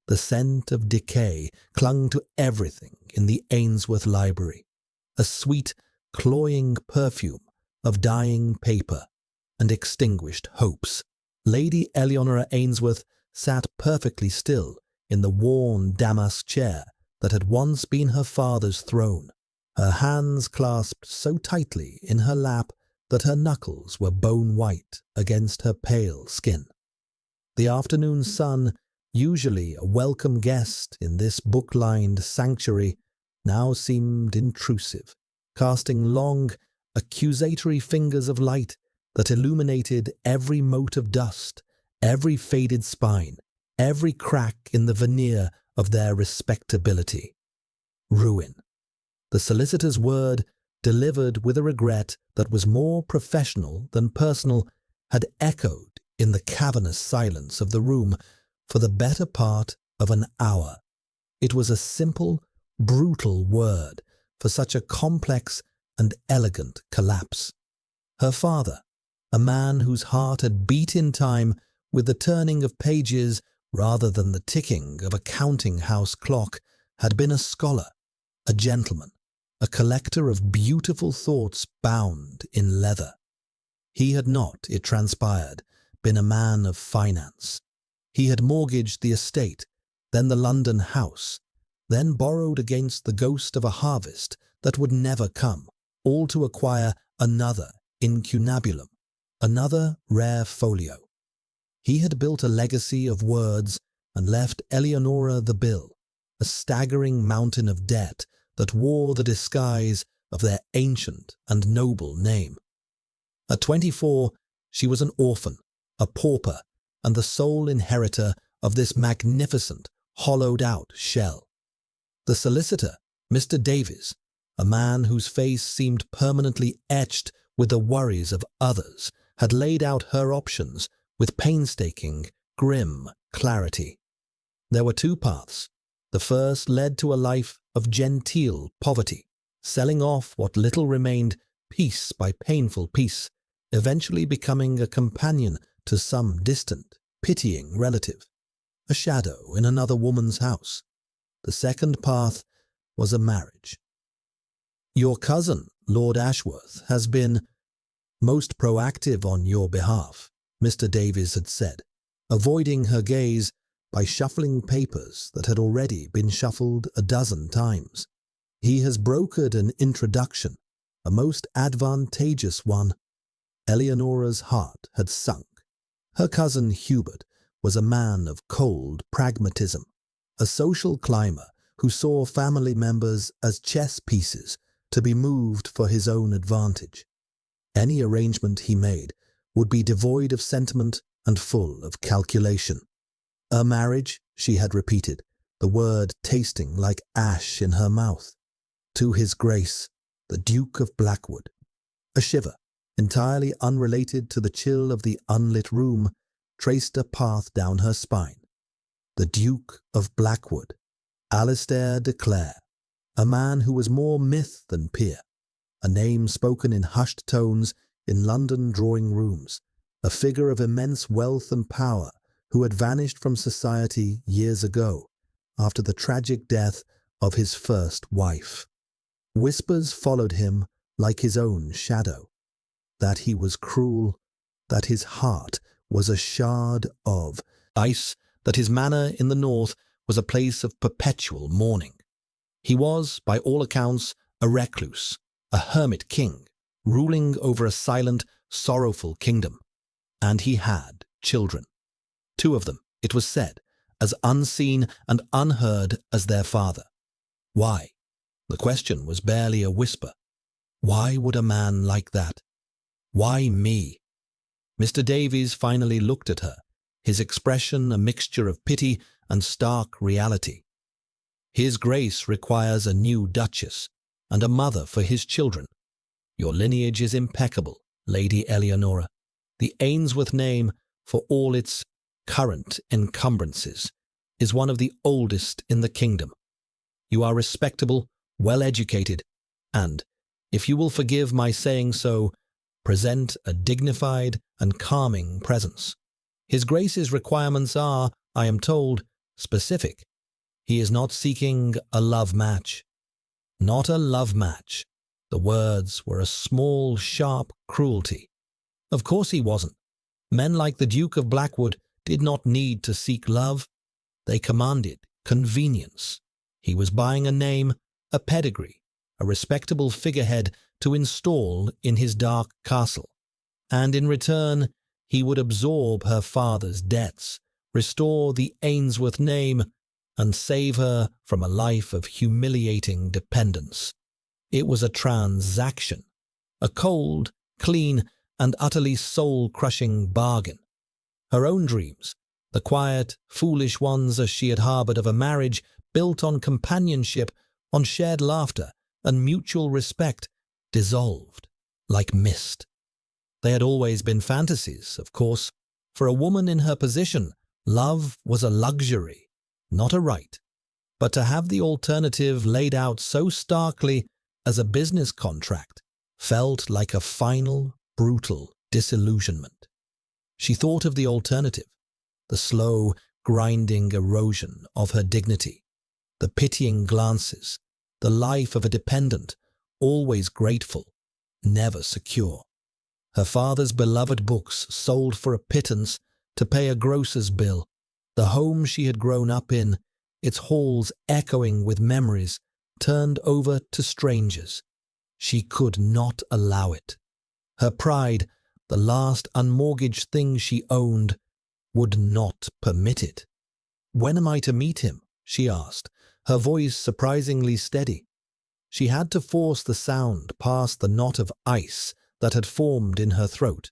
The scent of decay clung to everything in the Ainsworth library, a sweet, cloying perfume of dying paper and extinguished hopes. Lady Eleanor Ainsworth sat perfectly still in the worn damask chair that had once been her father's throne, her hands clasped so tightly in her lap that her knuckles were bone white against her pale skin. The afternoon sun, usually a welcome guest in this book-lined sanctuary, now seemed intrusive, casting long, accusatory fingers of light that illuminated every mote of dust, every faded spine, every crack in the veneer of their respectability. Ruin. The solicitor's word, delivered with a regret that was more professional than personal, had echoed in the cavernous silence of the room for the better part of an hour. It was a simple, brutal word for such a complex and elegant collapse. Her father, a man whose heart had beat in time with the turning of pages rather than the ticking of a counting-house clock, had been a scholar, a gentleman, a collector of beautiful thoughts bound in leather. He had not, it transpired, been a man of finance. He had mortgaged the estate, then the London house, then borrowed against the ghost of a harvest that would never come, all to acquire another incunabulum, another rare folio. He had built a legacy of words and left Eleonora the bill, a staggering mountain of debt that wore the disguise of their ancient and noble name. At 24, she was an orphan, a pauper, and the sole inheritor of this magnificent, hollowed-out shell. The solicitor, Mr. Davies, a man whose face seemed permanently etched with the worries of others, had laid out her options with painstaking, grim clarity. There were two paths. The first led to a life of genteel poverty, selling off what little remained piece by painful piece, eventually becoming a companion to some distant, pitying relative, a shadow in another woman's house. The second path was a marriage. Your cousin, Lord Ashworth, has been most proactive on your behalf, Mr. Davies had said, avoiding her gaze by shuffling papers that had already been shuffled a dozen times. He has brokered an introduction, a most advantageous one. Eleonora's heart had sunk. Her cousin Hubert was a man of cold pragmatism, a social climber who saw family members as chess pieces to be moved for his own advantage. Any arrangement he made would be devoid of sentiment and full of calculation. A marriage, she had repeated, the word tasting like ash in her mouth. To his Grace, the Duke of Blackwood. A shiver, entirely unrelated to the chill of the unlit room, traced a path down her spine. The Duke of Blackwood, Alistair de Clare, a man who was more myth than peer, a name spoken in hushed tones in London drawing rooms, a figure of immense wealth and power who had vanished from society years ago after the tragic death of his first wife. Whispers followed him like his own shadow, that he was cruel, that his heart was a shard of ice, that his manor in the north was a place of perpetual mourning. He was, by all accounts, a recluse, a hermit king, ruling over a silent, sorrowful kingdom. And he had children. 2 of them, it was said, as unseen and unheard as their father. Why? The question was barely a whisper. Why would a man like that? Why me? Mr. Davies finally looked at her, his expression a mixture of pity and stark reality. His Grace requires a new duchess and a mother for his children. Your lineage is impeccable, Lady Eleonora. The Ainsworth name, for all its current encumbrances, is one of the oldest in the kingdom. You are respectable, well-educated, and, if you will forgive my saying so, present a dignified and calming presence. His Grace's requirements are, I am told, specific. He is not seeking a love match. Not a love match. The words were a small, sharp cruelty. Of course he wasn't. Men like the Duke of Blackwood did not need to seek love. They commanded convenience. He was buying a name, a pedigree, a respectable figurehead to install in his dark castle. And in return, he would absorb her father's debts, restore the Ainsworth name, and save her from a life of humiliating dependence. It was a transaction, a cold, clean, and utterly soul-crushing bargain. Her own dreams, the quiet, foolish ones as she had harbored of a marriage built on companionship, on shared laughter and mutual respect, dissolved like mist. They had always been fantasies, of course. For a woman in her position, love was a luxury, not a right. But to have the alternative laid out so starkly as a business contract felt like a final, brutal disillusionment. She thought of the alternative, the slow, grinding erosion of her dignity, the pitying glances, the life of a dependent, always grateful, never secure. Her father's beloved books sold for a pittance to pay a grocer's bill, the home she had grown up in, its halls echoing with memories, turned over to strangers. She could not allow it. Her pride, the last unmortgaged thing she owned, would not permit it. "When am I to meet him?" she asked, her voice surprisingly steady. She had to force the sound past the knot of ice that had formed in her throat.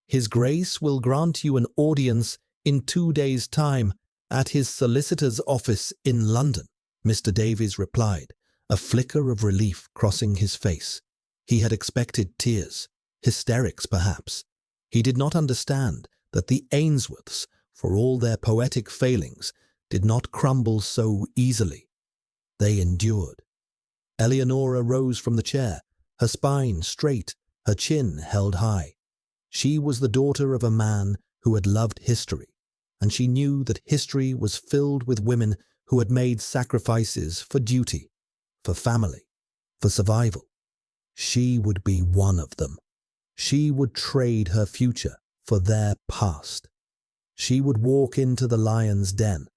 "His Grace will grant you an audience in 2 days' time at his solicitor's office in London," Mr. Davies replied, a flicker of relief crossing his face. He had expected tears, hysterics perhaps. He did not understand that the Ainsworths, for all their poetic failings, did not crumble so easily. They endured. Eleonora rose from the chair, her spine straight, her chin held high. She was the daughter of a man who had loved history, and she knew that history was filled with women who had made sacrifices for duty, for family, for survival. She would be one of them. She would trade her future for their past. She would walk into the lion's den,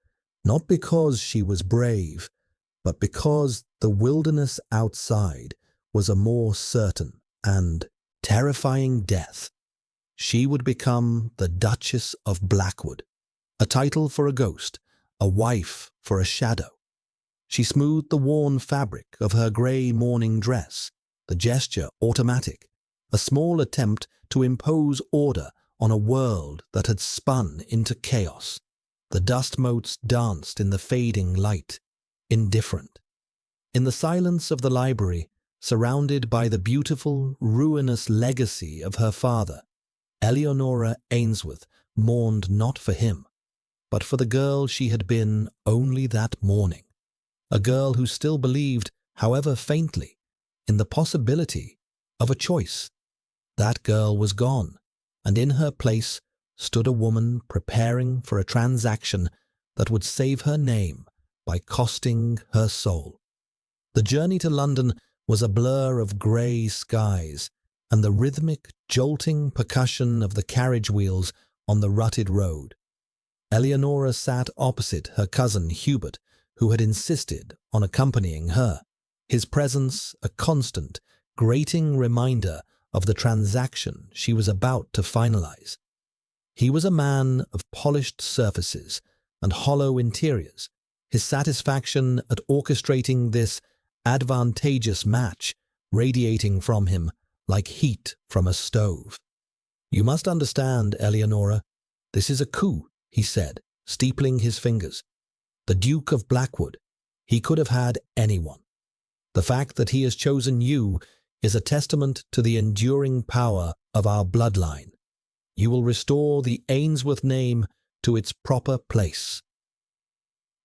not because she was brave, but because the wilderness outside was a more certain and terrifying death. She would become the Duchess of Blackwood, a title for a ghost, a wife for a shadow. She smoothed the worn fabric of her grey morning dress, the gesture automatic, a small attempt to impose order on a world that had spun into chaos. The dust motes danced in the fading light, indifferent. In the silence of the library, surrounded by the beautiful, ruinous legacy of her father, Eleonora Ainsworth mourned not for him, but for the girl she had been only that morning, a girl who still believed, however faintly, in the possibility of a choice. That girl was gone, and in her place stood a woman preparing for a transaction that would save her name by costing her soul. The journey to London was a blur of grey skies and the rhythmic, jolting percussion of the carriage wheels on the rutted road. Eleonora sat opposite her cousin Hubert, who had insisted on accompanying her, his presence a constant, grating reminder of the transaction she was about to finalize. He was a man of polished surfaces and hollow interiors, his satisfaction at orchestrating this advantageous match radiating from him like heat from a stove. "You must understand, Eleonora, this is a coup," he said, steepling his fingers. "The Duke of Blackwood, he could have had anyone. The fact that he has chosen you is a testament to the enduring power of our bloodline. You will restore the Ainsworth name to its proper place."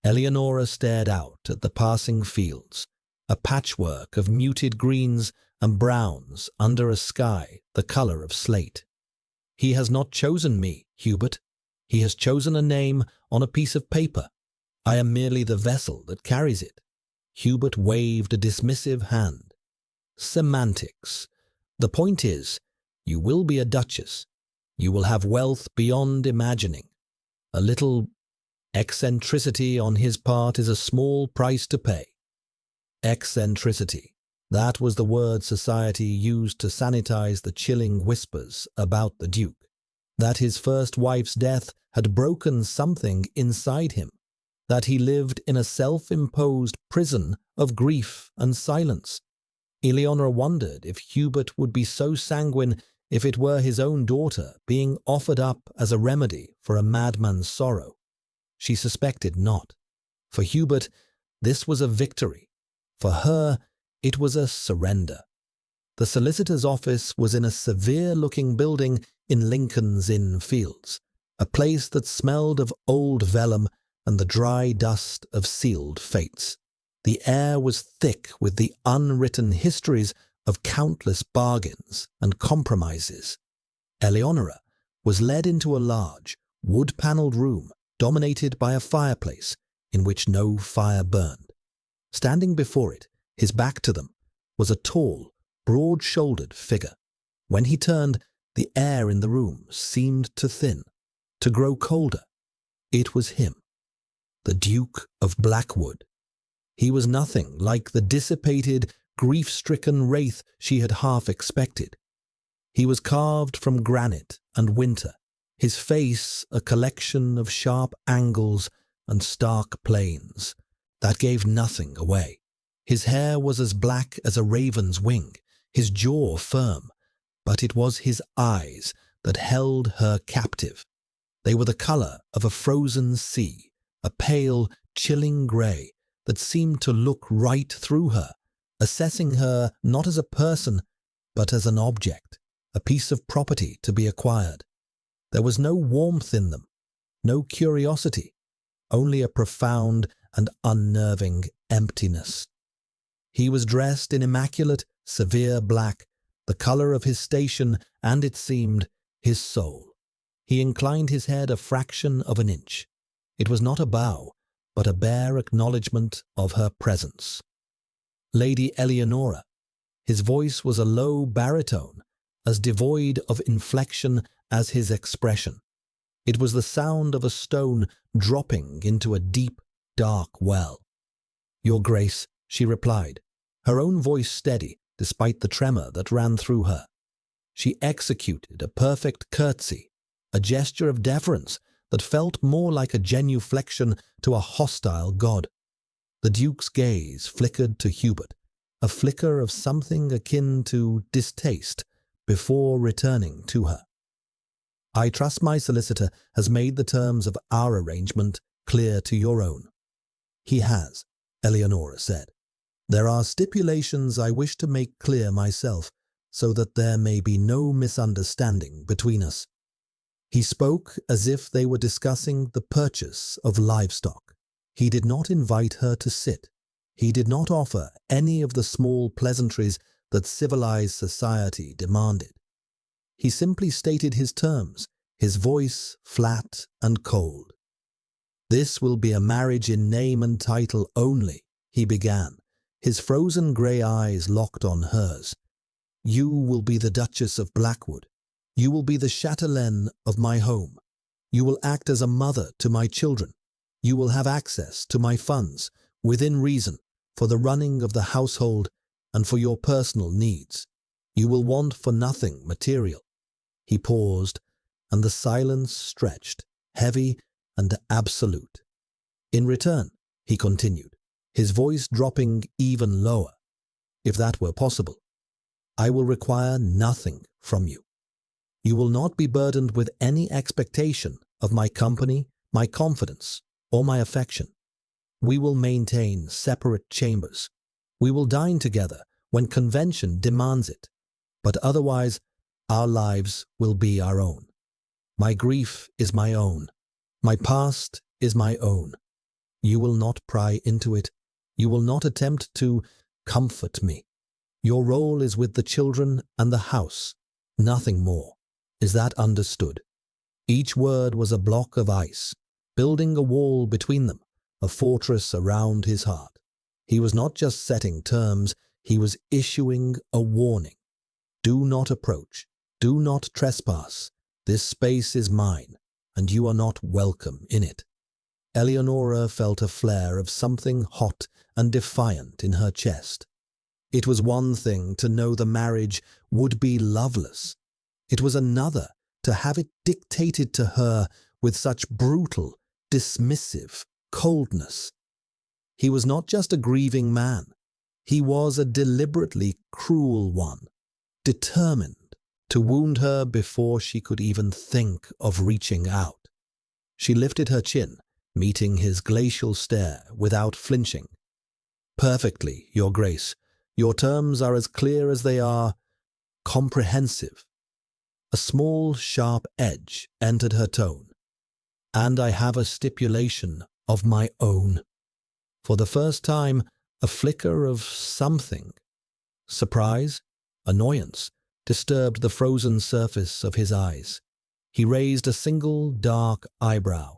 Eleonora stared out at the passing fields, a patchwork of muted greens and browns under a sky the colour of slate. "He has not chosen me, Hubert. He has chosen a name on a piece of paper. I am merely the vessel that carries it. Hubert waved a dismissive hand. Semantics. The point is, you will be a duchess. You will have wealth beyond imagining. A little eccentricity on his part is a small price to pay. Eccentricity. That was the word society used to sanitize the chilling whispers about the Duke. That his first wife's death had broken something inside him. That he lived in a self-imposed prison of grief and silence. Eleonora wondered if Hubert would be so sanguine if it were his own daughter being offered up as a remedy for a madman's sorrow. She suspected not. For Hubert, this was a victory. For her, it was a surrender. The solicitor's office was in a severe-looking building in Lincoln's Inn Fields, a place that smelled of old vellum and the dry dust of sealed fates. The air was thick with the unwritten histories of countless bargains and compromises. Eleonora was led into a large, wood-panelled room dominated by a fireplace in which no fire burned. Standing before it, his back to them, was a tall, broad-shouldered figure. When he turned, the air in the room seemed to thin, to grow colder. It was him, the Duke of Blackwood. He was nothing like the dissipated, grief-stricken wraith she had half expected. He was carved from granite and winter, his face a collection of sharp angles and stark planes that gave nothing away. His hair was as black as a raven's wing, his jaw firm, but it was his eyes that held her captive. They were the color of a frozen sea, a pale, chilling grey that seemed to look right through her, assessing her not as a person, but as an object, a piece of property to be acquired. There was no warmth in them, no curiosity, only a profound and unnerving emptiness. He was dressed in immaculate, severe black, the color of his station and, it seemed, his soul. He inclined his head a fraction of an inch. It was not a bow, but a bare acknowledgment of her presence. Lady Eleonora. His voice was a low baritone, as devoid of inflection as his expression. It was the sound of a stone dropping into a deep, dark well. "Your Grace," she replied, her own voice steady despite the tremor that ran through her. She executed a perfect curtsy, a gesture of deference that felt more like a genuflection to a hostile god. The Duke's gaze flickered to Hubert, a flicker of something akin to distaste, before returning to her. "I trust my solicitor has made the terms of our arrangement clear to your own." "He has," Eleonora said. "There are stipulations I wish to make clear myself, so that there may be no misunderstanding between us." He spoke as if they were discussing the purchase of livestock. He did not invite her to sit. He did not offer any of the small pleasantries that civilized society demanded. He simply stated his terms, his voice flat and cold. "This will be a marriage in name and title only," he began, his frozen grey eyes locked on hers. "You will be the Duchess of Blackwood. You will be the chatelaine of my home. You will act as a mother to my children. You will have access to my funds, within reason, for the running of the household and for your personal needs. You will want for nothing material." He paused, and the silence stretched, heavy and absolute. "In return," he continued, his voice dropping even lower, "if that were possible, I will require nothing from you. You will not be burdened with any expectation of my company, my confidence, or my affection. We will maintain separate chambers. We will dine together when convention demands it, but otherwise our lives will be our own. My grief is my own. My past is my own. You will not pry into it. You will not attempt to comfort me. Your role is with the children and the house, nothing more. Is that understood?" Each word was a block of ice, building a wall between them, a fortress around his heart. He was not just setting terms, he was issuing a warning. Do not approach. Do not trespass. This space is mine, and you are not welcome in it. Eleonora felt a flare of something hot and defiant in her chest. It was one thing to know the marriage would be loveless. It was another to have it dictated to her with such brutal, dismissive coldness. He was not just a grieving man. He was a deliberately cruel one, determined to wound her before she could even think of reaching out. She lifted her chin, meeting his glacial stare without flinching. Perfectly, Your Grace. Your terms are as clear as they are comprehensive. A small, sharp edge entered her tone. And I have a stipulation of my own. For the first time, a flicker of something. Surprise, annoyance, disturbed the frozen surface of his eyes. He raised a single dark eyebrow.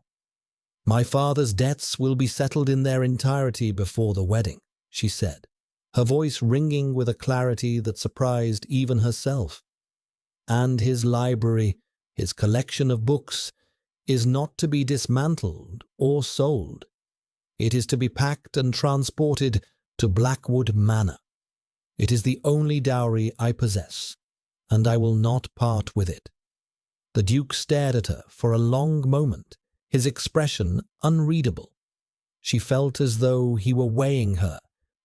My father's debts will be settled in their entirety before the wedding, she said, her voice ringing with a clarity that surprised even herself. And his library, his collection of books, is not to be dismantled or sold. It is to be packed and transported to Blackwood Manor. It is the only dowry I possess, and I will not part with it. The Duke stared at her for a long moment, his expression unreadable. She felt as though he were weighing her,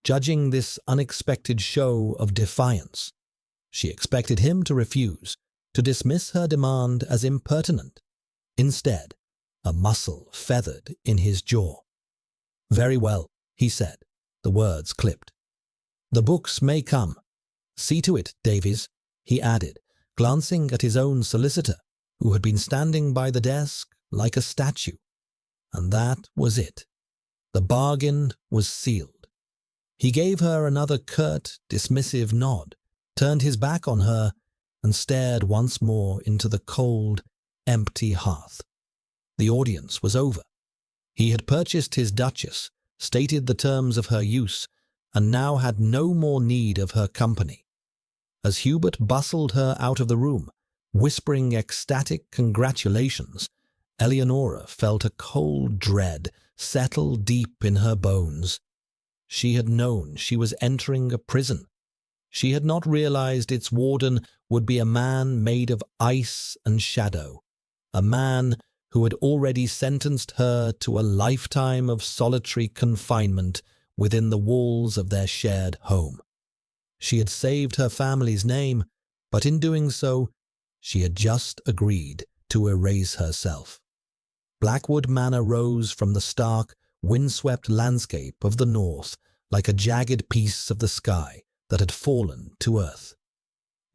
judging this unexpected show of defiance. She expected him to refuse, to dismiss her demand as impertinent. Instead, a muscle feathered in his jaw. Very well, he said, the words clipped. The books may come. See to it, Davies, he added, glancing at his own solicitor, who had been standing by the desk like a statue. And that was it. The bargain was sealed. He gave her another curt, dismissive nod, turned his back on her, and stared once more into the cold, empty hearth. The audience was over. He had purchased his duchess, stated the terms of her use, and now had no more need of her company. As Hubert bustled her out of the room, whispering ecstatic congratulations, Eleonora felt a cold dread settle deep in her bones. She had known she was entering a prison. She had not realized its warden would be a man made of ice and shadow, a man who had already sentenced her to a lifetime of solitary confinement within the walls of their shared home. She had saved her family's name, but in doing so, she had just agreed to erase herself. Blackwood Manor rose from the stark, windswept landscape of the north like a jagged piece of the sky that had fallen to earth.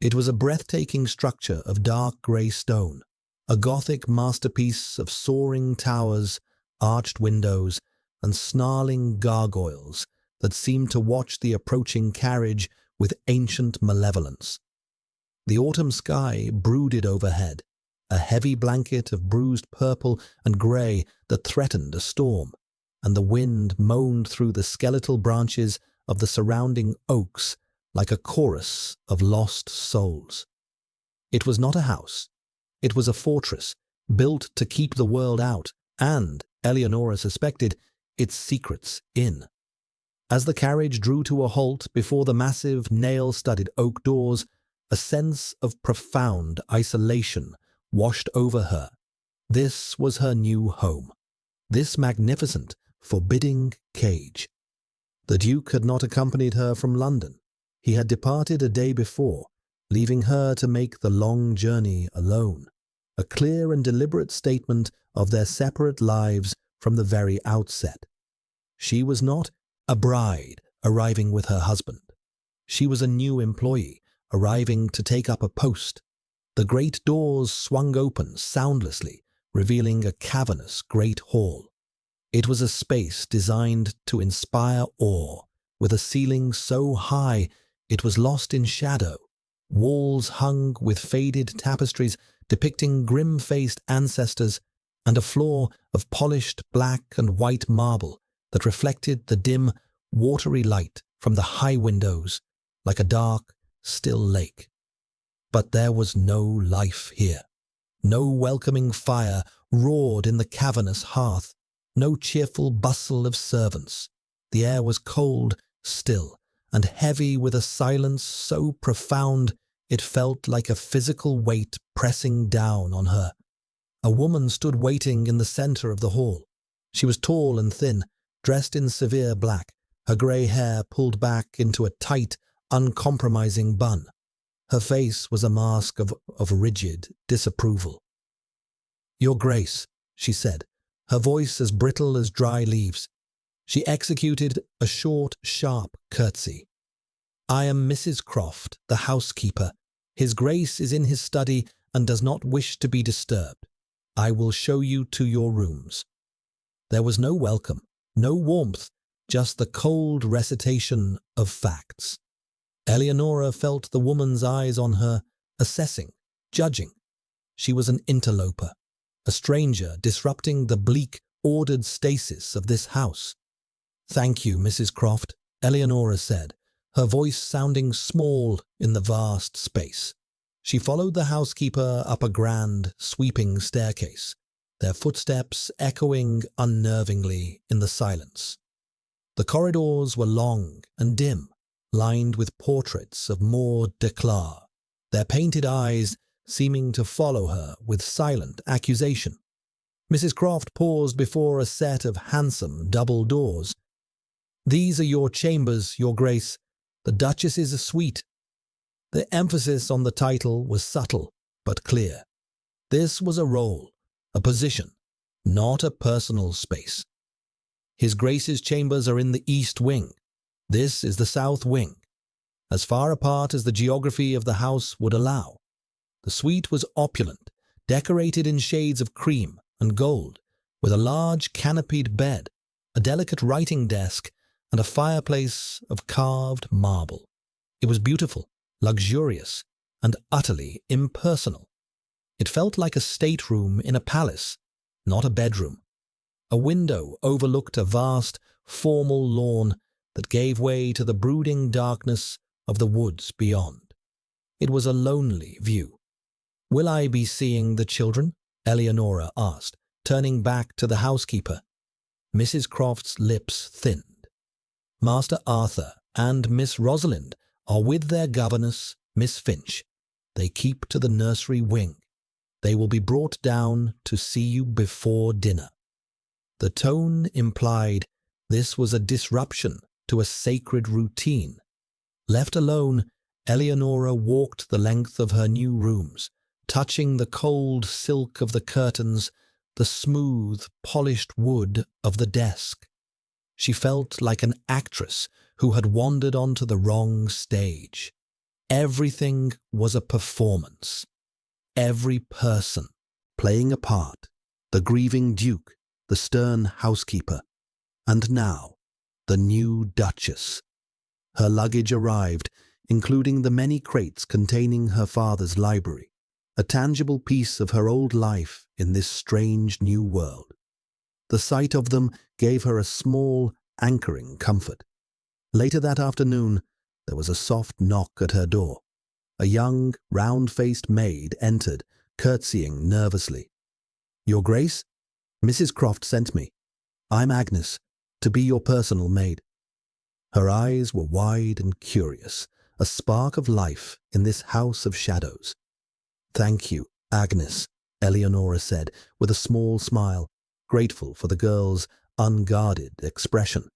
It was a breathtaking structure of dark grey stone, a Gothic masterpiece of soaring towers, arched windows, and snarling gargoyles that seemed to watch the approaching carriage with ancient malevolence. The autumn sky brooded overhead, a heavy blanket of bruised purple and grey that threatened a storm, and the wind moaned through the skeletal branches of the surrounding oaks like a chorus of lost souls. It was not a house. It was a fortress, built to keep the world out, and, Eleonora suspected, its secrets in. As the carriage drew to a halt before the massive, nail-studded oak doors, a sense of profound isolation washed over her. This was her new home. This magnificent, forbidding cage. The Duke had not accompanied her from London. He had departed a day before, leaving her to make the long journey alone. A clear and deliberate statement of their separate lives from the very outset. She was not a bride arriving with her husband. She was a new employee arriving to take up a post. The great doors swung open soundlessly, revealing a cavernous great hall. It was a space designed to inspire awe, with a ceiling so high it was lost in shadow, walls hung with faded tapestries depicting grim-faced ancestors, and a floor of polished black and white marble that reflected the dim, watery light from the high windows like a dark, still lake. But there was no life here. No welcoming fire roared in the cavernous hearth, no cheerful bustle of servants. The air was cold, still, and heavy with a silence so profound it felt like a physical weight pressing down on her. A woman stood waiting in the center of the hall. She was tall and thin, dressed in severe black, her grey hair pulled back into a tight, uncompromising bun. Her face was a mask of rigid disapproval. "Your Grace," she said, her voice as brittle as dry leaves. She executed a short, sharp curtsy. "I am Mrs. Croft, the housekeeper. His Grace is in his study and does not wish to be disturbed. I will show you to your rooms." There was no welcome, no warmth, just the cold recitation of facts. Eleonora felt the woman's eyes on her, assessing, judging. She was an interloper, a stranger disrupting the bleak, ordered stasis of this house. "Thank you, Mrs. Croft," Eleonora said, her voice sounding small in the vast space. She followed the housekeeper up a grand, sweeping staircase, their footsteps echoing unnervingly in the silence. The corridors were long and dim, lined with portraits of Maud Declar, their painted eyes seeming to follow her with silent accusation. Mrs. Croft paused before a set of handsome double doors. "These are your chambers, Your Grace. The Duchess's suite." The emphasis on the title was subtle but clear. This was a role, a position, not a personal space. His Grace's chambers are in the East Wing. This is the South Wing, as far apart as the geography of the house would allow. The suite was opulent, decorated in shades of cream and gold, with a large canopied bed, a delicate writing desk, and a fireplace of carved marble. It was beautiful, luxurious, and utterly impersonal. It felt like a stateroom in a palace, not a bedroom. A window overlooked a vast, formal lawn that gave way to the brooding darkness of the woods beyond. It was a lonely view. "Will I be seeing the children?" Eleonora asked, turning back to the housekeeper. Mrs. Croft's lips thinned. "Master Arthur and Miss Rosalind are with their governess, Miss Finch. They keep to the nursery wing. They will be brought down to see you before dinner." The tone implied this was a disruption to a sacred routine. Left alone, Eleonora walked the length of her new rooms, touching the cold silk of the curtains, the smooth, polished wood of the desk. She felt like an actress who had wandered onto the wrong stage. Everything was a performance. Every person playing a part, the grieving duke, the stern housekeeper, and now the new Duchess. Her luggage arrived, including the many crates containing her father's library, a tangible piece of her old life in this strange new world. The sight of them gave her a small, anchoring comfort. Later that afternoon, there was a soft knock at her door. A young, round-faced maid entered, curtsying nervously. "Your Grace, Mrs. Croft sent me. I'm Agnes, to be your personal maid." Her eyes were wide and curious, a spark of life in this house of shadows. "Thank you, Agnes," Eleonora said, with a small smile, grateful for the girl's unguarded expression.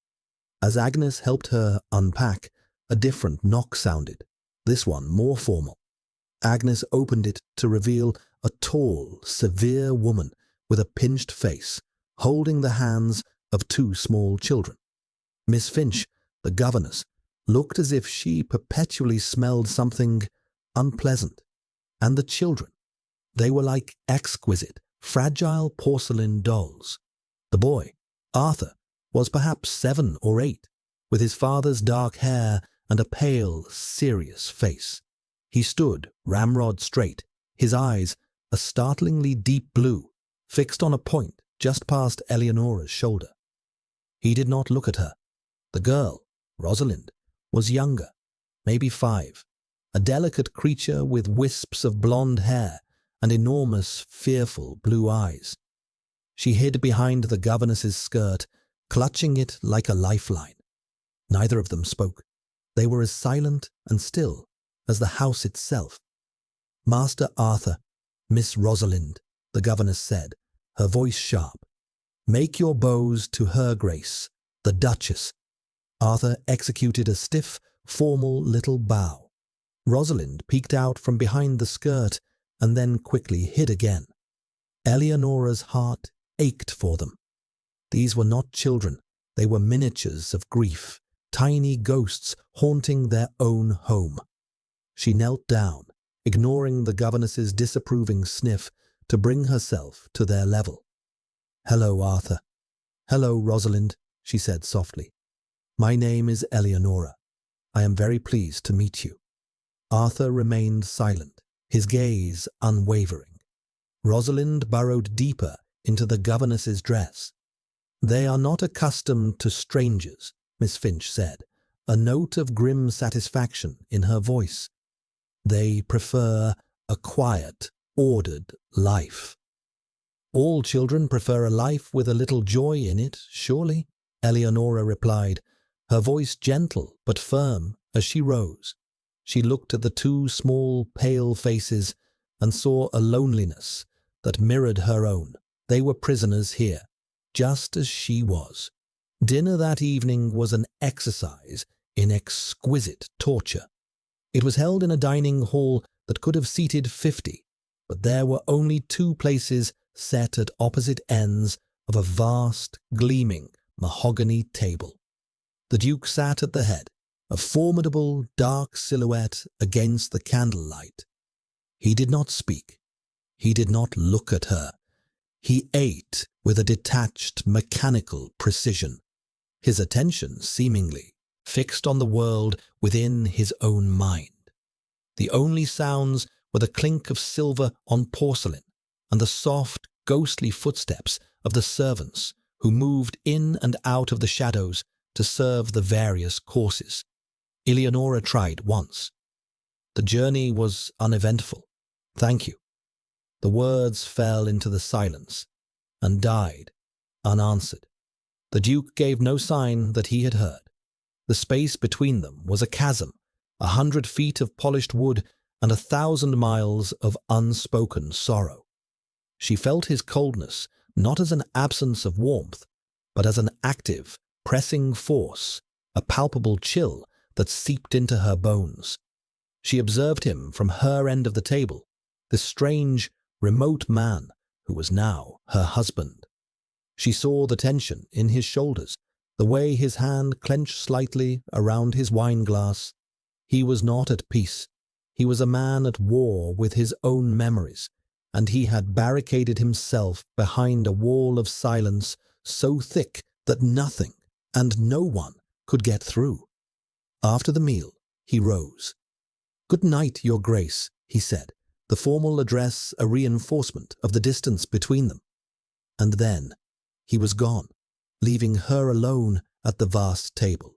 As Agnes helped her unpack, a different knock sounded, this one more formal. Agnes opened it to reveal a tall, severe woman with a pinched face, holding the hands of two small children. Miss Finch, the governess, looked as if she perpetually smelled something unpleasant. And the children, they were like exquisite, fragile porcelain dolls. The boy, Arthur, was perhaps 7 or 8, with his father's dark hair and a pale, serious face. He stood ramrod straight, his eyes, a startlingly deep blue, fixed on a point just past Eleonora's shoulder. He did not look at her. The girl, Rosalind, was younger, maybe 5, a delicate creature with wisps of blonde hair and enormous, fearful blue eyes. She hid behind the governess's skirt, clutching it like a lifeline. Neither of them spoke. They were as silent and still as the house itself. "Master Arthur, Miss Rosalind," the governess said, her voice sharp. "Make your bows to her grace, the Duchess." Arthur executed a stiff, formal little bow. Rosalind peeked out from behind the skirt and then quickly hid again. Eleonora's heart ached for them. These were not children. They were miniatures of grief, tiny ghosts haunting their own home. She knelt down, ignoring the governess's disapproving sniff, to bring herself to their level. "Hello, Arthur." "Hello, Rosalind," she said softly. "My name is Eleonora. I am very pleased to meet you." Arthur remained silent, his gaze unwavering. Rosalind burrowed deeper into the governess's dress. "They are not accustomed to strangers," Miss Finch said, a note of grim satisfaction in her voice. "They prefer a quiet, ordered life." "All children prefer a life with a little joy in it, surely?" Eleonora replied, her voice gentle but firm as she rose. She looked at the 2 small, pale faces and saw a loneliness that mirrored her own. They were prisoners here, just as she was. Dinner that evening was an exercise in exquisite torture. It was held in a dining hall that could have seated 50, but there were only 2 places set at opposite ends of a vast, gleaming mahogany table. The Duke sat at the head, a formidable dark silhouette against the candlelight. He did not speak. He did not look at her. He ate with a detached, mechanical precision, his attention seemingly fixed on the world within his own mind. The only sounds were the clink of silver on porcelain and the soft, ghostly footsteps of the servants who moved in and out of the shadows to serve the various courses. Eleonora tried once. "The journey was uneventful. Thank you." The words fell into the silence and died unanswered. The Duke gave no sign that he had heard. The space between them was a chasm, 100 feet of polished wood and 1,000 miles of unspoken sorrow. She felt his coldness not as an absence of warmth, but as an active, pressing force, a palpable chill that seeped into her bones. She observed him from her end of the table, this strange, remote man who was now her husband. She saw the tension in his shoulders, the way his hand clenched slightly around his wine-glass. He was not at peace. He was a man at war with his own memories, and he had barricaded himself behind a wall of silence so thick that nothing and no one could get through. After the meal, he rose. "Good night, Your Grace," he said, the formal address a reinforcement of the distance between them. And then he was gone, leaving her alone at the vast table,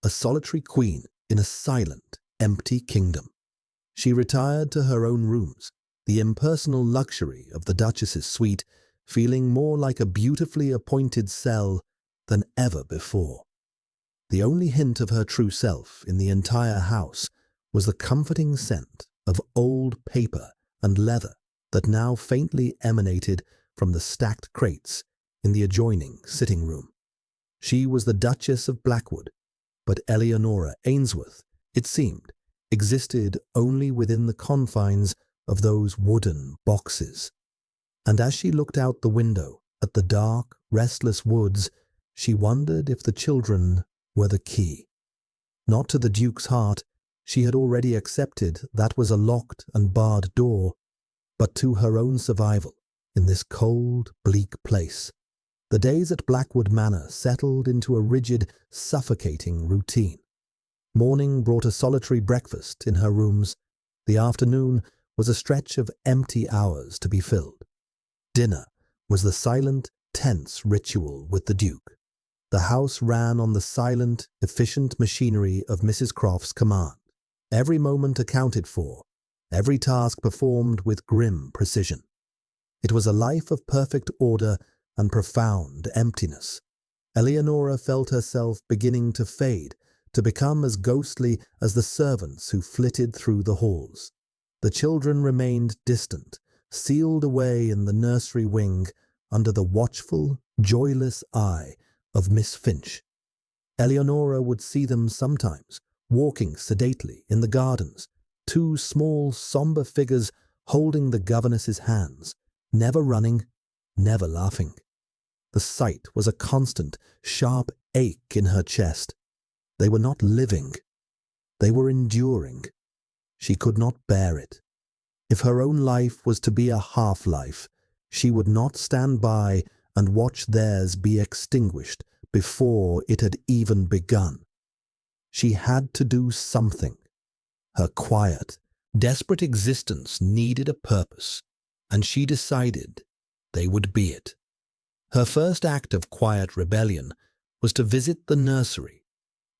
a solitary queen in a silent, empty kingdom. She retired to her own rooms, the impersonal luxury of the Duchess's suite feeling more like a beautifully appointed cell than ever before. The only hint of her true self in the entire house was the comforting scent of old paper and leather that now faintly emanated from the stacked crates in the adjoining sitting room. She was the Duchess of Blackwood, but Eleonora Ainsworth, it seemed, existed only within the confines of those wooden boxes. And as she looked out the window at the dark, restless woods, she wondered if the children were the key. Not to the Duke's heart, she had already accepted that was a locked and barred door, but to her own survival in this cold, bleak place. The days at Blackwood Manor settled into a rigid, suffocating routine. Morning brought a solitary breakfast in her rooms. The afternoon was a stretch of empty hours to be filled. Dinner was the silent, tense ritual with the Duke. The house ran on the silent, efficient machinery of Mrs. Croft's command. Every moment accounted for, every task performed with grim precision. It was a life of perfect order and profound emptiness. Eleonora felt herself beginning to fade, to become as ghostly as the servants who flitted through the halls. The children remained distant, sealed away in the nursery wing under the watchful, joyless eye of Miss Finch. Eleonora would see them sometimes, walking sedately in the gardens, two small, somber figures holding the governess's hands, never running, never laughing. The sight was a constant, sharp ache in her chest. They were not living. They were enduring. She could not bear it. If her own life was to be a half-life, she would not stand by and watch theirs be extinguished before it had even begun. She had to do something. Her quiet, desperate existence needed a purpose, and she decided they would be it. Her first act of quiet rebellion was to visit the nursery.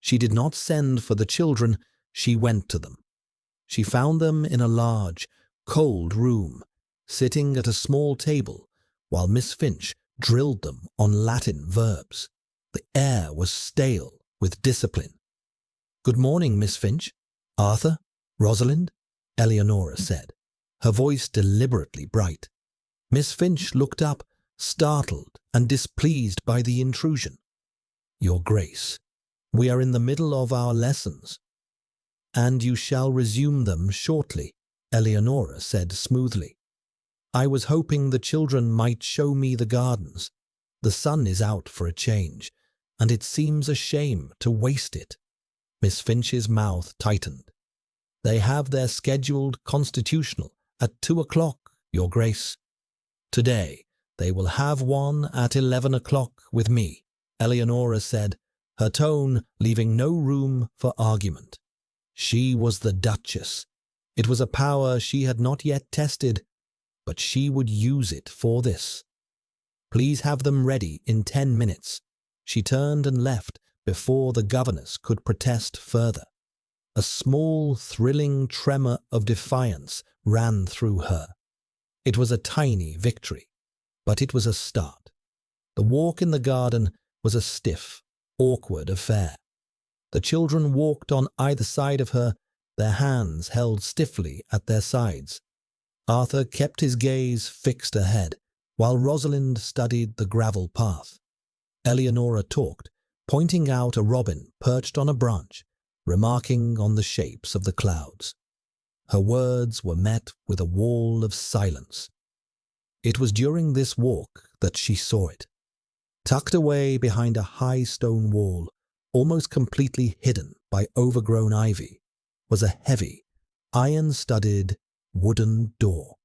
She did not send for the children, she went to them. She found them in a large, cold room, sitting at a small table while Miss Finch drilled them on Latin verbs. The air was stale with discipline. "Good morning, Miss Finch. Arthur, Rosalind," Eleonora said, her voice deliberately bright. Miss Finch looked up, startled and displeased by the intrusion. "Your Grace, we are in the middle of our lessons." "And you shall resume them shortly," Eleonora said smoothly. "I was hoping the children might show me the gardens. The sun is out for a change, and it seems a shame to waste it." Miss Finch's mouth tightened. "They have their scheduled constitutional at 2 o'clock, Your Grace. Today they will have one at 11 o'clock with me," Eleonora said, her tone leaving no room for argument. She was the Duchess. It was a power she had not yet tested, but she would use it for this. "Please have them ready in 10 minutes. She turned and left before the governess could protest further. A small, thrilling tremor of defiance ran through her. It was a tiny victory, but it was a start. The walk in the garden was a stiff, awkward affair. The children walked on either side of her, their hands held stiffly at their sides. Arthur kept his gaze fixed ahead, while Rosalind studied the gravel path. Eleonora talked, pointing out a robin perched on a branch, remarking on the shapes of the clouds. Her words were met with a wall of silence. It was during this walk that she saw it. Tucked away behind a high stone wall, almost completely hidden by overgrown ivy, was a heavy, iron-studded wooden door.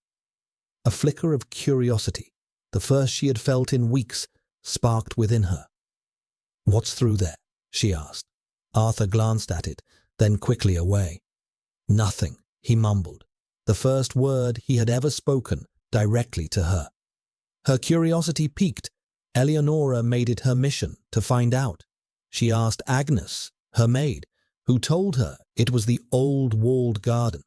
A flicker of curiosity, the first she had felt in weeks, sparked within her. "What's through there?" she asked. Arthur glanced at it, then quickly away. "Nothing," he mumbled, the first word he had ever spoken directly to her. Her curiosity piqued. Eleonora made it her mission to find out. She asked Agnes, her maid, who told her it was the old walled garden.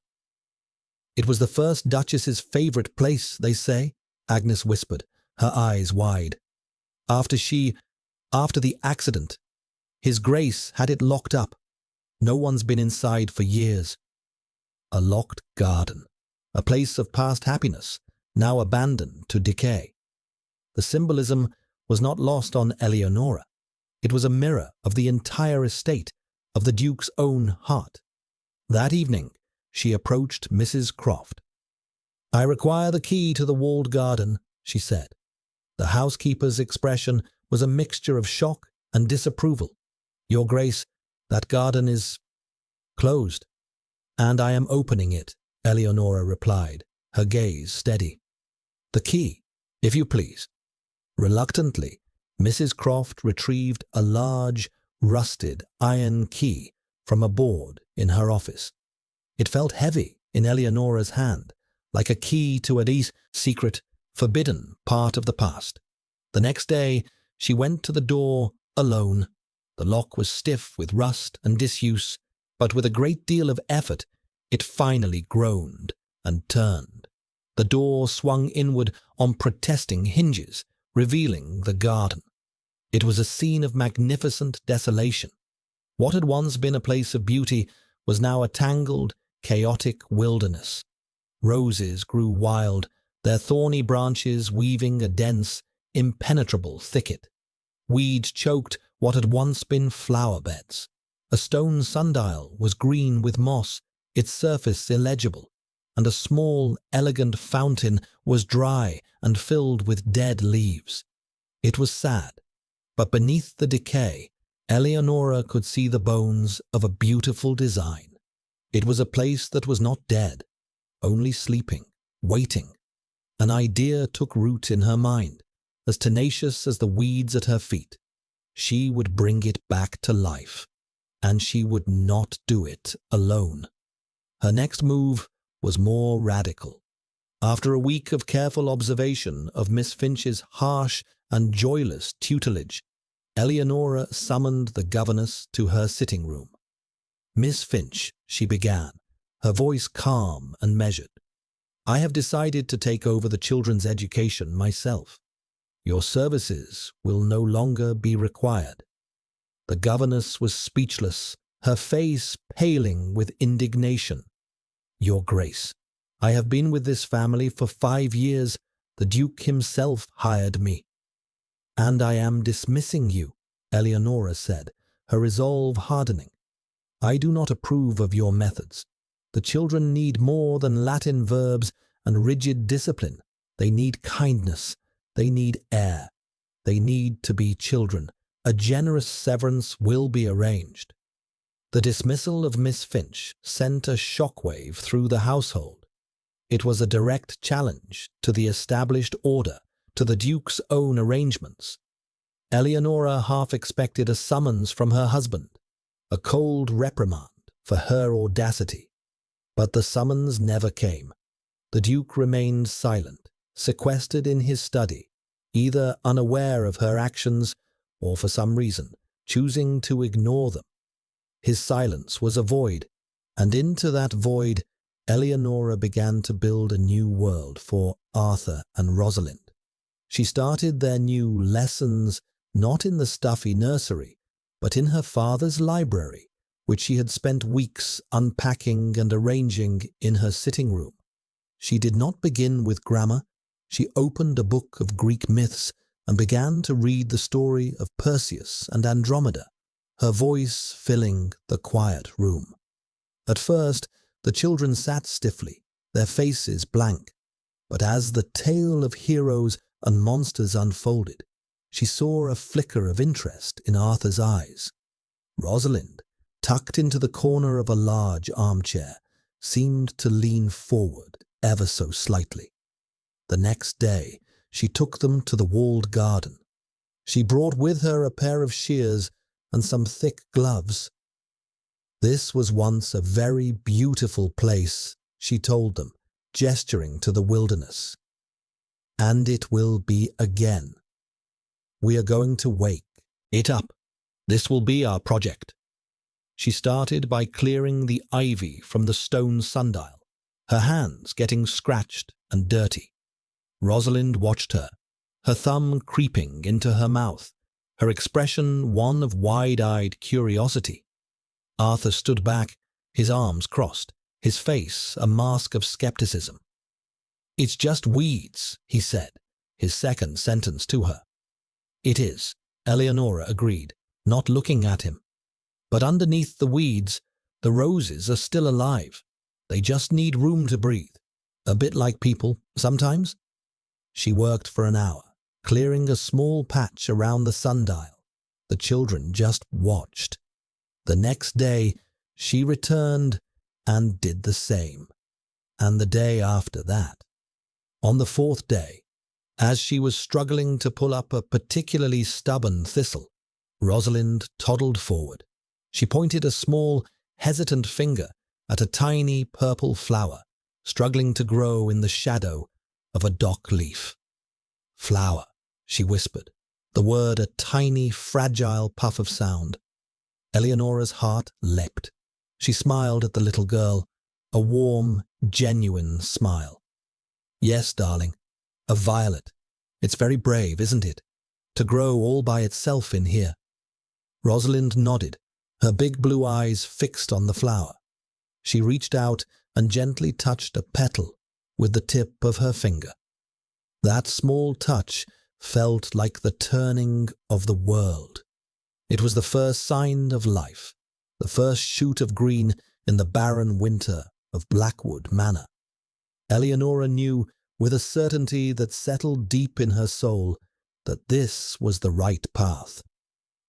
"It was the first Duchess's favourite place, they say," Agnes whispered, her eyes wide. After the accident, His Grace had it locked up. No one's been inside for years." A locked garden, a place of past happiness, now abandoned to decay. The symbolism was not lost on Eleonora. It was a mirror of the entire estate, of the Duke's own heart. That evening, she approached Mrs. Croft. "I require the key to the walled garden," she said. The housekeeper's expression was a mixture of shock and disapproval. "Your Grace, that garden is closed." "And I am opening it," Eleonora replied, her gaze steady. "The key, if you please." Reluctantly, Mrs. Croft retrieved a large, rusted iron key from a board in her office. It felt heavy in Eleonora's hand, like a key to a deep, secret, forbidden part of the past. The next day, she went to the door alone. The lock was stiff with rust and disuse, but with a great deal of effort, it finally groaned and turned. The door swung inward on protesting hinges, revealing the garden. It was a scene of magnificent desolation. What had once been a place of beauty was now a tangled, chaotic wilderness. Roses grew wild, their thorny branches weaving a dense, impenetrable thicket. Weeds choked what had once been flower beds. A stone sundial was green with moss, its surface illegible, and a small, elegant fountain was dry and filled with dead leaves. It was sad, but beneath the decay, Eleonora could see the bones of a beautiful design. It was a place that was not dead, only sleeping, waiting. An idea took root in her mind, as tenacious as the weeds at her feet. She would bring it back to life, and she would not do it alone. Her next move was more radical. After a week of careful observation of Miss Finch's harsh and joyless tutelage, Eleonora summoned the governess to her sitting room. "Miss Finch," she began, her voice calm and measured, "I have decided to take over the children's education myself. Your services will no longer be required." The governess was speechless, her face paling with indignation. "Your Grace, I have been with this family for 5 years. The Duke himself hired me." "And I am dismissing you," Eleonora said, her resolve hardening. "I do not approve of your methods. The children need more than Latin verbs and rigid discipline. They need kindness. They need air. They need to be children. A generous severance will be arranged." The dismissal of Miss Finch sent a shockwave through the household. It was a direct challenge to the established order, to the Duke's own arrangements. Eleonora half expected a summons from her husband, a cold reprimand for her audacity. But the summons never came. The Duke remained silent, sequestered in his study, either unaware of her actions or, for some reason, choosing to ignore them. His silence was a void, and into that void Eleonora began to build a new world for Arthur and Rosalind. She started their new lessons not in the stuffy nursery, but in her father's library, which she had spent weeks unpacking and arranging in her sitting room. She did not begin with grammar. She opened a book of Greek myths and began to read the story of Perseus and Andromeda, her voice filling the quiet room. At first, the children sat stiffly, their faces blank, but as the tale of heroes and monsters unfolded, she saw a flicker of interest in Arthur's eyes. Rosalind, tucked into the corner of a large armchair, seemed to lean forward ever so slightly. The next day, she took them to the walled garden. She brought with her a pair of shears and some thick gloves. "This was once a very beautiful place," she told them, gesturing to the wilderness. "And it will be again. We are going to wake it up. This will be our project." She started by clearing the ivy from the stone sundial, her hands getting scratched and dirty. Rosalind watched her, her thumb creeping into her mouth, her expression one of wide-eyed curiosity. Arthur stood back, his arms crossed, his face a mask of skepticism. "It's just weeds," he said, his second sentence to her. "It is," Eleonora agreed, not looking at him. "But underneath the weeds, the roses are still alive. They just need room to breathe. A bit like people, sometimes." She worked for an hour, clearing a small patch around the sundial. The children just watched. The next day, she returned and did the same. And the day after that. On the 4th day, as she was struggling to pull up a particularly stubborn thistle, Rosalind toddled forward. She pointed a small, hesitant finger at a tiny purple flower, struggling to grow in the shadow of a dock leaf. "Flower," she whispered, The word a tiny, fragile puff of sound. Eleonora's heart leapt. She smiled at the little girl, a warm, genuine smile. Yes, darling, a violet. It's very brave, isn't it, to grow all by itself in here? Rosalind nodded, her big blue eyes fixed on the flower. She reached out and gently touched a petal with the tip of her finger. That small touch felt like the turning of the world. It was the first sign of life, the first shoot of green in the barren winter of Blackwood Manor. Eleonora knew with a certainty that settled deep in her soul that this was the right path.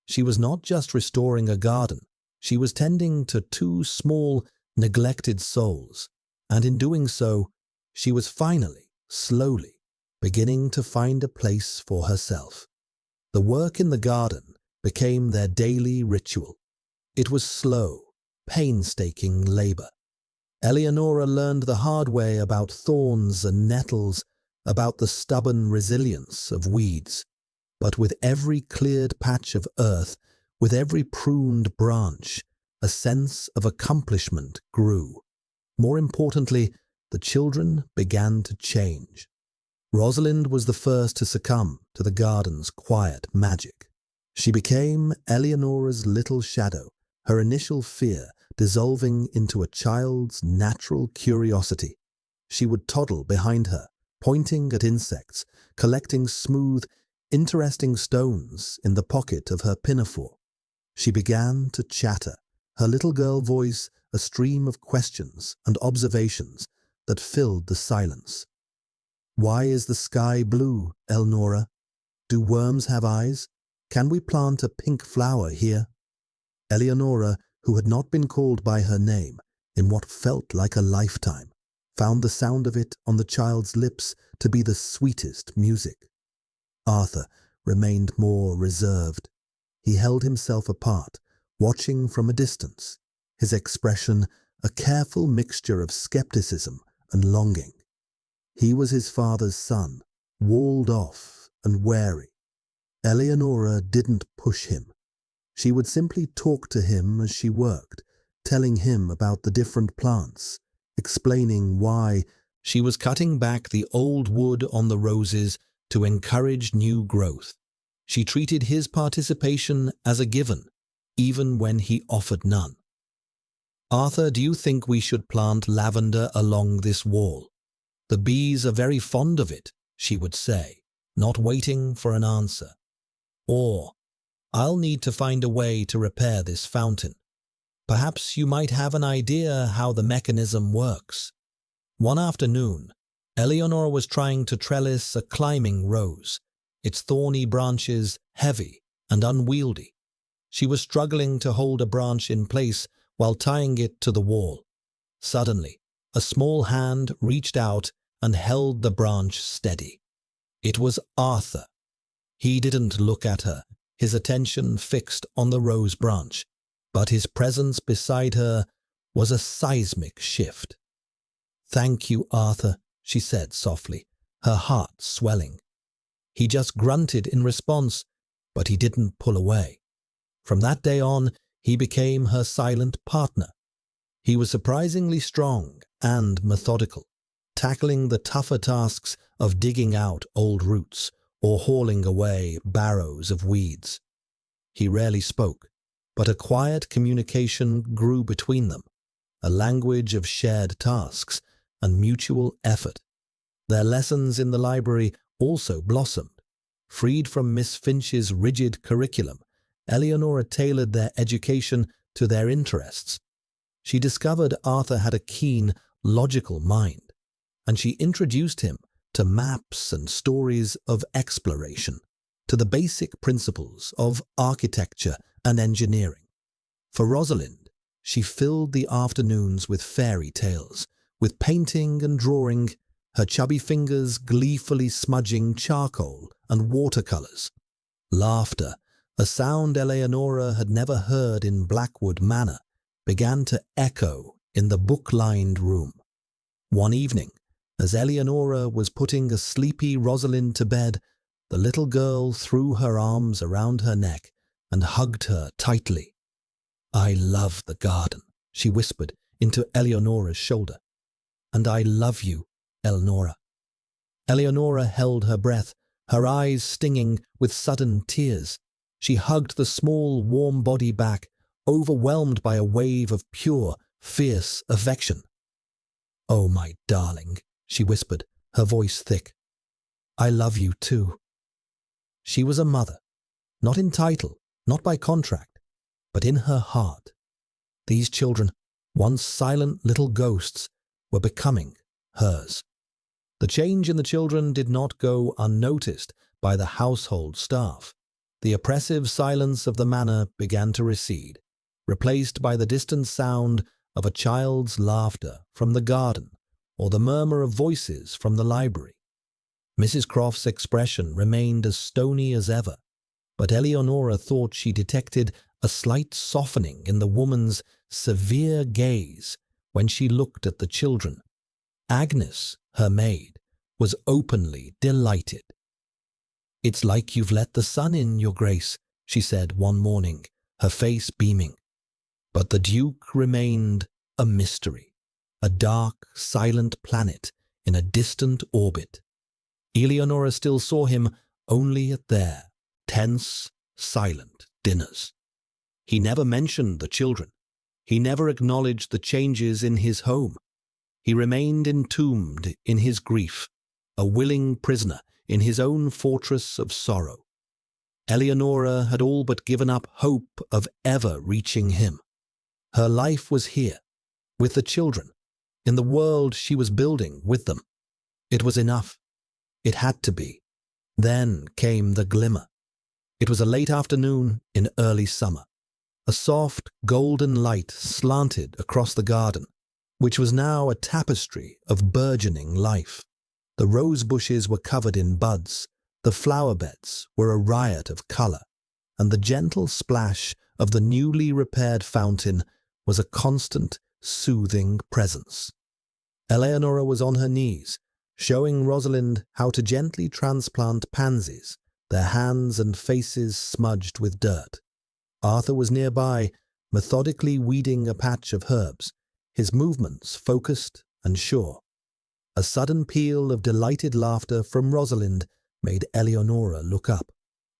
She was not just restoring a garden, she was tending to two small, neglected souls, and in doing so, she was finally, slowly, beginning to find a place for herself. The work in the garden became their daily ritual. It was slow, painstaking labor. Eleonora learned the hard way about thorns and nettles, about the stubborn resilience of weeds. But with every cleared patch of earth, with every pruned branch, a sense of accomplishment grew. More importantly, the children began to change. Rosalind was the first to succumb to the garden's quiet magic. She became Eleonora's little shadow, her initial fear dissolving into a child's natural curiosity. She would toddle behind her, pointing at insects, collecting smooth, interesting stones in the pocket of her pinafore. She began to chatter, her little girl voice a stream of questions and observations that filled the silence. Why is the sky blue, Elnora? Do worms have eyes? Can we plant a pink flower here? Eleonora, who had not been called by her name in what felt like a lifetime, found the sound of it on the child's lips to be the sweetest music. Arthur remained more reserved. He held himself apart, watching from a distance, his expression a careful mixture of skepticism and longing. He was his father's son, walled off and wary. Eleonora didn't push him. She would simply talk to him as she worked, telling him about the different plants, explaining why she was cutting back the old wood on the roses to encourage new growth. She treated his participation as a given, even when he offered none. Arthur, do you think we should plant lavender along this wall? The bees are very fond of it, she would say, not waiting for an answer. Or, I'll need to find a way to repair this fountain. Perhaps you might have an idea how the mechanism works. One afternoon, Eleonora was trying to trellis a climbing rose, its thorny branches heavy and unwieldy. She was struggling to hold a branch in place while tying it to the wall. Suddenly, a small hand reached out and held the branch steady. It was Arthur. He didn't look at her, his attention fixed on the rose branch, but his presence beside her was a seismic shift. "Thank you, Arthur," she said softly, her heart swelling. He just grunted in response, but he didn't pull away. From that day on, he became her silent partner. He was surprisingly strong and methodical, tackling the tougher tasks of digging out old roots or hauling away barrows of weeds. He rarely spoke, but a quiet communication grew between them, a language of shared tasks and mutual effort. Their lessons in the library also blossomed. Freed from Miss Finch's rigid curriculum, Eleonora tailored their education to their interests. She discovered Arthur had a keen, logical mind, and she introduced him to maps and stories of exploration, to the basic principles of architecture and engineering. For Rosalind, she filled the afternoons with fairy tales, with painting and drawing, her chubby fingers gleefully smudging charcoal and watercolors. Laughter, a sound Eleonora had never heard in Blackwood Manor, began to echo in the book-lined room. One evening, as Eleonora was putting a sleepy Rosalind to bed, The little girl threw her arms around her neck and hugged her tightly. "I love the garden," she whispered into Eleonora's shoulder. "And I love you, Eleonora." Eleonora held her breath, her eyes stinging with sudden tears. She hugged the small, warm body back, overwhelmed by a wave of pure, fierce affection. "Oh, my darling," she whispered, her voice thick. "I love you too." She was a mother, not in title, not by contract, but in her heart. These children, once silent little ghosts, were becoming hers. The change in the children did not go unnoticed by the household staff. The oppressive silence of the manor began to recede, replaced by the distant sound of a child's laughter from the garden or the murmur of voices from the library. Mrs. Croft's expression remained as stony as ever, but Eleonora thought she detected a slight softening in the woman's severe gaze when she looked at the children. Agnes, her maid, was openly delighted. "It's like you've let the sun in, Your Grace," she said one morning, her face beaming. But the Duke remained a mystery, a dark, silent planet in a distant orbit. Eleonora still saw him only at their tense, silent dinners. He never mentioned the children. He never acknowledged the changes in his home. He remained entombed in his grief, a willing prisoner in his own fortress of sorrow. Eleonora had all but given up hope of ever reaching him. Her life was here, with the children, in the world she was building with them. It was enough. It had to be. Then came the glimmer. It was a late afternoon in early summer. A soft, golden light slanted across the garden, which was now a tapestry of burgeoning life. The rose bushes were covered in buds, the flower beds were a riot of color, and the gentle splash of the newly repaired fountain was a constant, soothing presence. Eleonora was on her knees, showing Rosalind how to gently transplant pansies, their hands and faces smudged with dirt. Arthur was nearby, methodically weeding a patch of herbs, his movements focused and sure. A sudden peal of delighted laughter from Rosalind made Eleonora look up.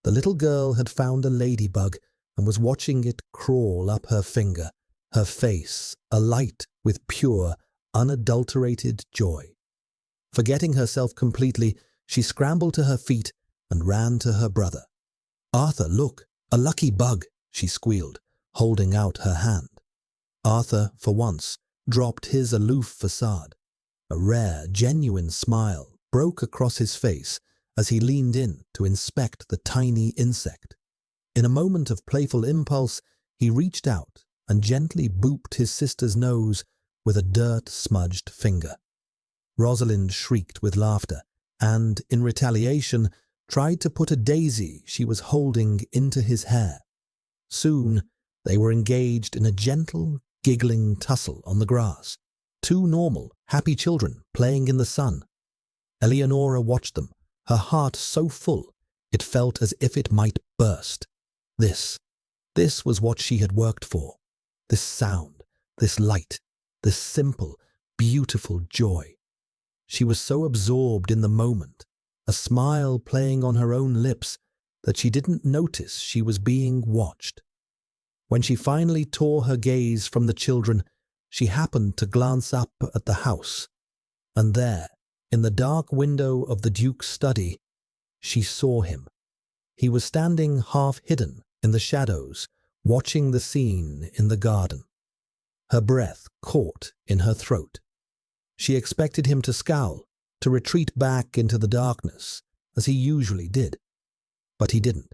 The little girl had found a ladybug and was watching it crawl up her finger, her face alight with pure, unadulterated joy. Forgetting herself completely, she scrambled to her feet and ran to her brother. "Arthur, look, a lucky bug," she squealed, holding out her hand. Arthur, for once, dropped his aloof facade. A rare, genuine smile broke across his face as he leaned in to inspect the tiny insect. In a moment of playful impulse, he reached out and gently booped his sister's nose with a dirt-smudged finger. Rosalind shrieked with laughter and, in retaliation, tried to put a daisy she was holding into his hair. Soon, they were engaged in a gentle, giggling tussle on the grass. Two normal, happy children playing in the sun. Eleonora watched them, her heart so full it felt as if it might burst. This was what she had worked for. This sound, this light, this simple, beautiful joy. She was so absorbed in the moment, a smile playing on her own lips, that she didn't notice she was being watched. When she finally tore her gaze from the children, she happened to glance up at the house, and there, in the dark window of the Duke's study, she saw him. He was standing half hidden in the shadows, watching the scene in the garden. Her breath caught in her throat. She expected him to scowl, to retreat back into the darkness, as he usually did. But he didn't.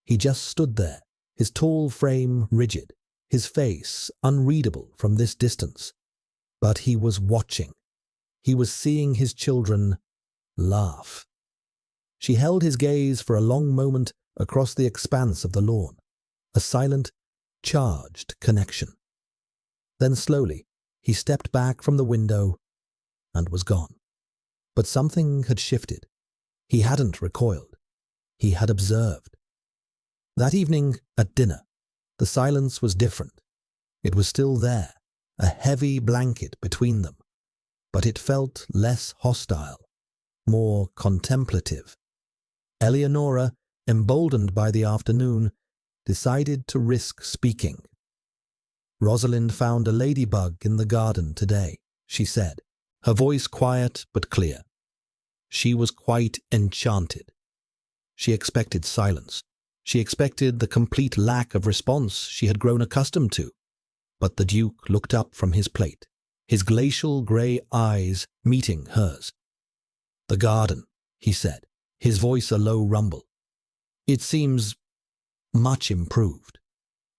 He just stood there, his tall frame rigid, his face unreadable from this distance. But he was watching. He was seeing his children laugh. She held his gaze for a long moment across the expanse of the lawn, a silent, charged connection. Then slowly, he stepped back from the window and was gone. But something had shifted. He hadn't recoiled. he had observed. That evening at dinner, the silence was different. It was still there, a heavy blanket between them, but it felt less hostile, more contemplative. Eleonora, emboldened by the afternoon, decided to risk speaking. "Rosalind found a ladybug in the garden today," she said, her voice quiet but clear. She was quite enchanted. She expected silence. She expected the complete lack of response she had grown accustomed to. But the Duke looked up from his plate, his glacial grey eyes meeting hers. "The garden," he said, his voice a low rumble. "It seems much improved."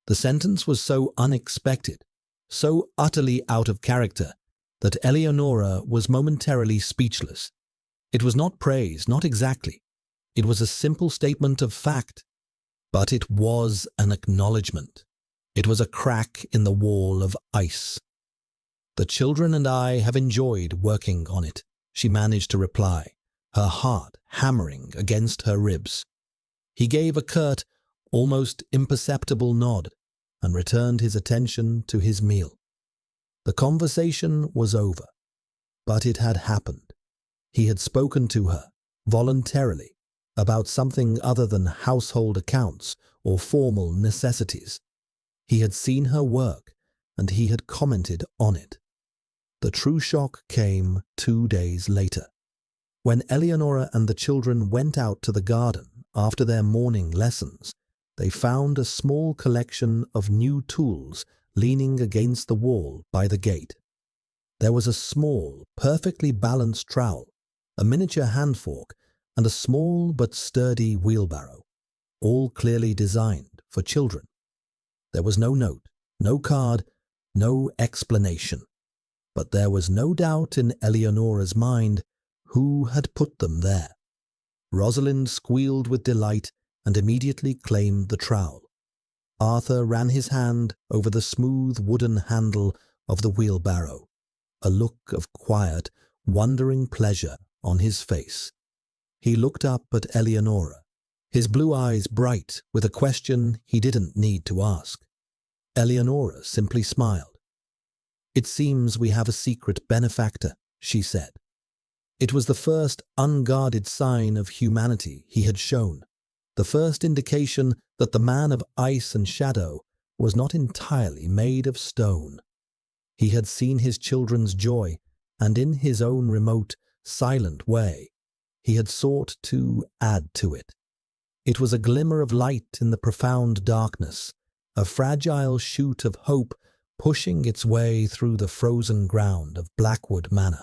The sentence was so unexpected, so utterly out of character, that Eleonora was momentarily speechless. It was not praise, not exactly. It was a simple statement of fact. But it was an acknowledgement. It was a crack in the wall of ice. "The children and I have enjoyed working on it," she managed to reply, her heart hammering against her ribs. He gave a curt, almost imperceptible nod and returned his attention to his meal. The conversation was over, but it had happened. He had spoken to her, voluntarily, about something other than household accounts or formal necessities. He had seen her work, and he had commented on it. The true shock came 2 days later. When Eleonora and the children went out to the garden after their morning lessons, they found a small collection of new tools leaning against the wall by the gate. There was a small, perfectly balanced trowel, a miniature hand fork, and a small but sturdy wheelbarrow, all clearly designed for children. There was no note, no card, no explanation, but there was no doubt in Eleonora's mind who had put them there. Rosalind squealed with delight and immediately claimed the trowel. Arthur ran his hand over the smooth wooden handle of the wheelbarrow, a look of quiet, wondering pleasure on his face. He looked up at Eleonora, his blue eyes bright with a question he didn't need to ask. Eleonora simply smiled. "It seems we have a secret benefactor," she said. It was the first unguarded sign of humanity he had shown, the first indication that the man of ice and shadow was not entirely made of stone. He had seen his children's joy, and in his own remote, silent way, he had sought to add to it. It was a glimmer of light in the profound darkness, a fragile shoot of hope pushing its way through the frozen ground of Blackwood Manor.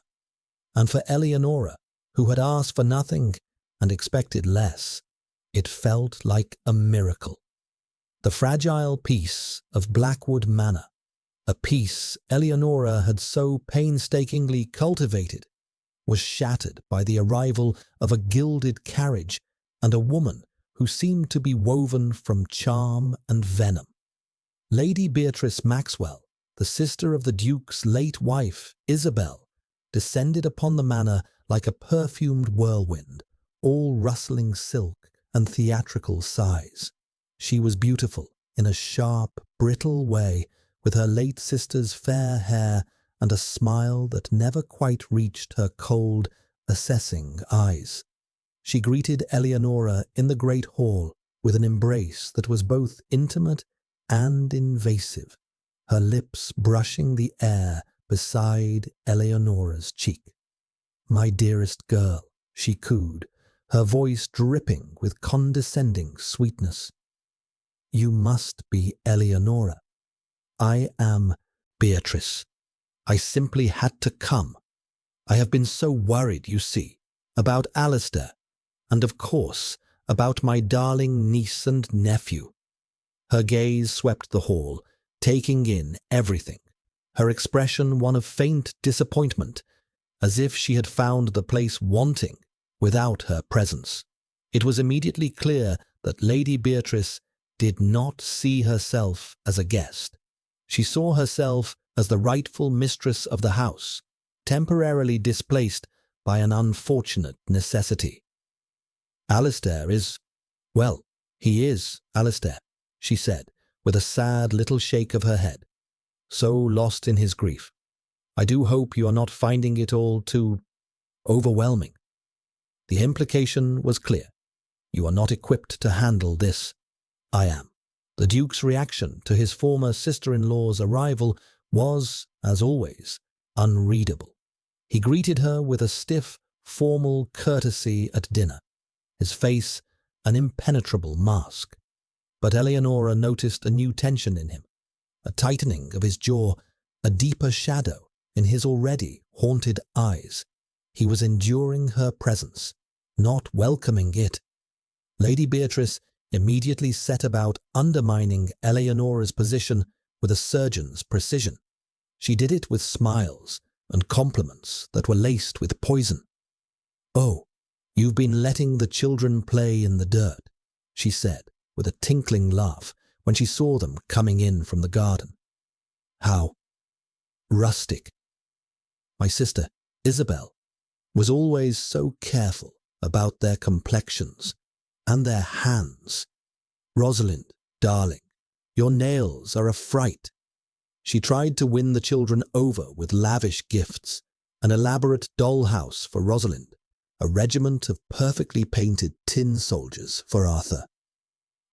And for Eleonora, who had asked for nothing and expected less, it felt like a miracle. The fragile peace of Blackwood Manor, a peace Eleonora had so painstakingly cultivated, was shattered by the arrival of a gilded carriage and a woman who seemed to be woven from charm and venom. Lady Beatrice Maxwell, the sister of the Duke's late wife, Isabel, descended upon the manor like a perfumed whirlwind, all rustling silk and theatrical sighs. She was beautiful in a sharp, brittle way, with her late sister's fair hair and a smile that never quite reached her cold, assessing eyes. She greeted Eleonora in the great hall with an embrace that was both intimate and invasive, her lips brushing the air beside Eleonora's cheek. "My dearest girl," she cooed, her voice dripping with condescending sweetness. "You must be Eleonora. I am Beatrice. I simply had to come. I have been so worried, you see, about Alistair, and of course, about my darling niece and nephew." Her gaze swept the hall, taking in everything, her expression one of faint disappointment, as if she had found the place wanting without her presence. It was immediately clear that Lady Beatrice did not see herself as a guest. She saw herself as the rightful mistress of the house, temporarily displaced by an unfortunate necessity. "Alistair is Well, he is, Alistair, she said, with a sad little shake of her head, so lost in his grief. I do hope you are not finding it all too overwhelming. The implication was clear. You are not equipped to handle this. I am. The Duke's reaction to his former sister-in-law's arrival was, as always, unreadable. He greeted her with a stiff, formal courtesy at dinner, his face an impenetrable mask. But Eleonora noticed a new tension in him, a tightening of his jaw, a deeper shadow in his already haunted eyes. He was enduring her presence, not welcoming it. Lady Beatrice immediately set about undermining Eleonora's position with a surgeon's precision. She did it with smiles and compliments that were laced with poison. "Oh, you've been letting the children play in the dirt," she said with a tinkling laugh when she saw them coming in from the garden. "How rustic." My sister, Isabel, was always so careful about their complexions and their hands. "Rosalind, darling, your nails are a fright." She tried to win the children over with lavish gifts, an elaborate dollhouse for Rosalind, a regiment of perfectly painted tin soldiers for Arthur.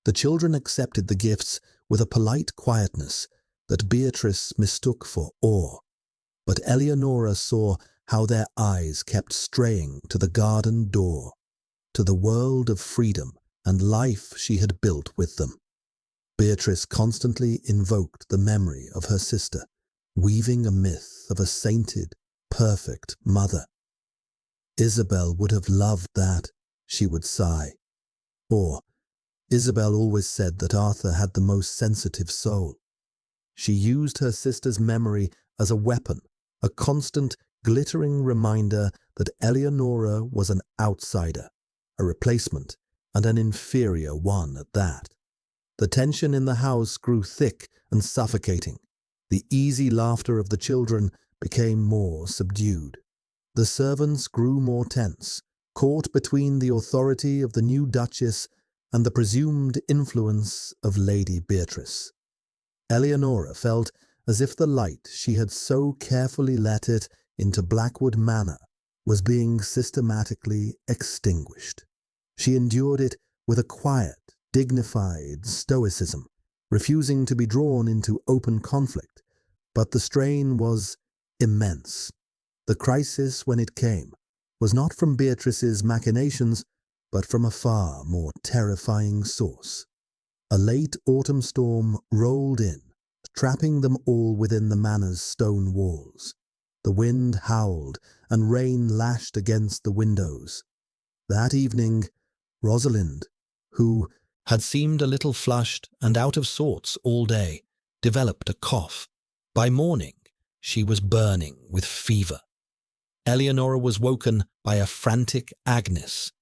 The children accepted the gifts with a polite quietness that Beatrice mistook for awe, but Eleonora saw how their eyes kept straying to the garden door, to the world of freedom and life she had built with them. Beatrice constantly invoked the memory of her sister, weaving a myth of a sainted, perfect mother. "Isabel would have loved that," she would sigh. Or, "Isabel always said that Arthur had the most sensitive soul." She used her sister's memory as a weapon, a constant, glittering reminder that Eleonora was an outsider, a replacement, and an inferior one at that. The tension in the house grew thick and suffocating. The easy laughter of the children became more subdued. The servants grew more tense, caught between the authority of the new Duchess and the presumed influence of Lady Beatrice. Eleonora felt as if the light she had so carefully let it into Blackwood Manor was being systematically extinguished. She endured it with a quiet, dignified stoicism, refusing to be drawn into open conflict, but the strain was immense. The crisis, when it came, was not from Beatrice's machinations, but from a far more terrifying source. A late autumn storm rolled in, trapping them all within the manor's stone walls. The wind howled, and rain lashed against the windows. That evening, Rosalind, who had seemed a little flushed and out of sorts all day, developed a cough. By morning, she was burning with fever. Eleonora was woken by a frantic Agnes.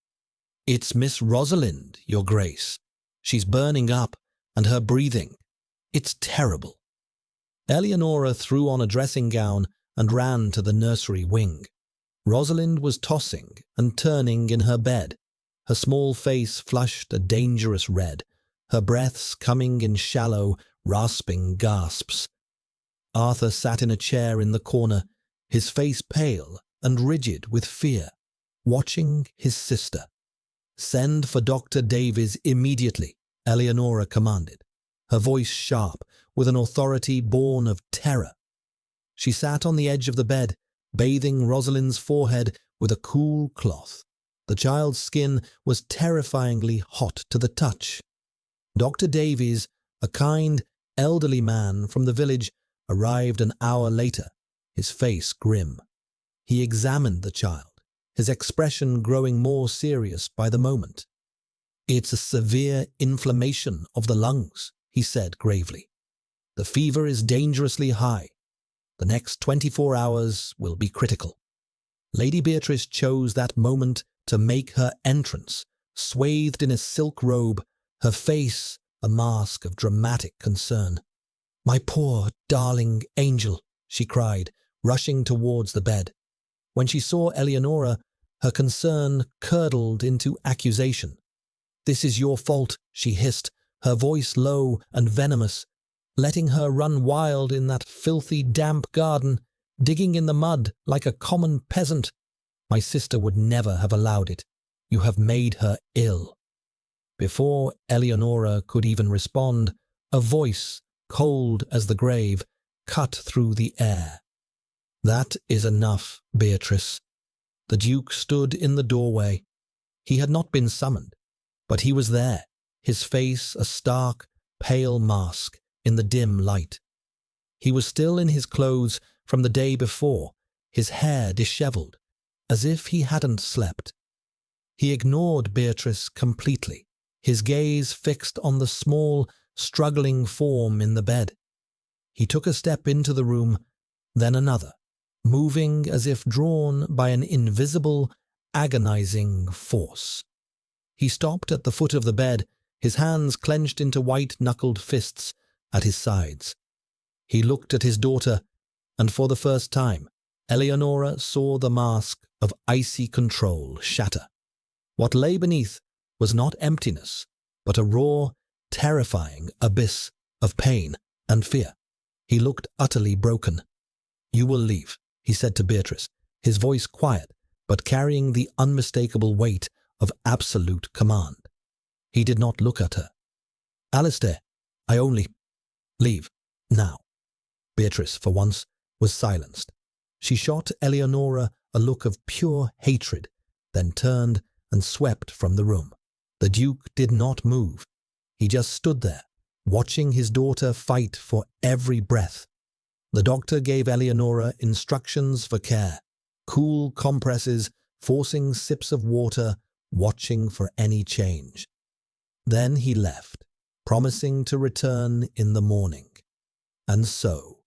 "It's Miss Rosalind, Your Grace. She's burning up, and her breathing. It's terrible." Eleonora threw on a dressing gown and ran to the nursery wing. Rosalind was tossing and turning in her bed, her small face flushed a dangerous red, her breaths coming in shallow, rasping gasps. Arthur sat in a chair in the corner, his face pale and rigid with fear, watching his sister. "Send for Dr. Davies immediately," Eleonora commanded, her voice sharp with an authority born of terror. She sat on the edge of the bed, bathing Rosalind's forehead with a cool cloth. The child's skin was terrifyingly hot to the touch. Dr. Davies, a kind, elderly man from the village, arrived an hour later, his face grim. He examined the child, his expression growing more serious by the moment. "It's a severe inflammation of the lungs," he said gravely. "The fever is dangerously high. The next 24 hours will be critical." Lady Beatrice chose that moment to make her entrance, swathed in a silk robe, her face a mask of dramatic concern. "My poor, darling angel," she cried, rushing towards the bed. When she saw Eleonora, her concern curdled into accusation. "This is your fault," she hissed, her voice low and venomous. "Letting her run wild in that filthy, damp garden, digging in the mud like a common peasant. My sister would never have allowed it. You have made her ill." Before Eleonora could even respond, a voice, cold as the grave, cut through the air. "That is enough, Beatrice." The Duke stood in the doorway. He had not been summoned, but he was there, his face a stark, pale mask in the dim light. He was still in his clothes from the day before, his hair dishevelled, as if he hadn't slept. He ignored Beatrice completely, his gaze fixed on the small, struggling form in the bed. He took a step into the room, then another, moving as if drawn by an invisible, agonizing force. He stopped at the foot of the bed, his hands clenched into white-knuckled fists at his sides. He looked at his daughter, and for the first time, Eleonora saw the mask of icy control shatter. What lay beneath was not emptiness, but a raw, terrifying abyss of pain and fear. He looked utterly broken. "You will leave," he said to Beatrice, his voice quiet, but carrying the unmistakable weight of absolute command. He did not look at her. "Alistair, I only... leave. Now." Beatrice, for once, was silenced. She shot Eleonora a look of pure hatred, then turned and swept from the room. The Duke did not move. He just stood there, watching his daughter fight for every breath. The doctor gave Eleonora instructions for care, cool compresses, forcing sips of water, watching for any change. Then he left, promising to return in the morning. And so,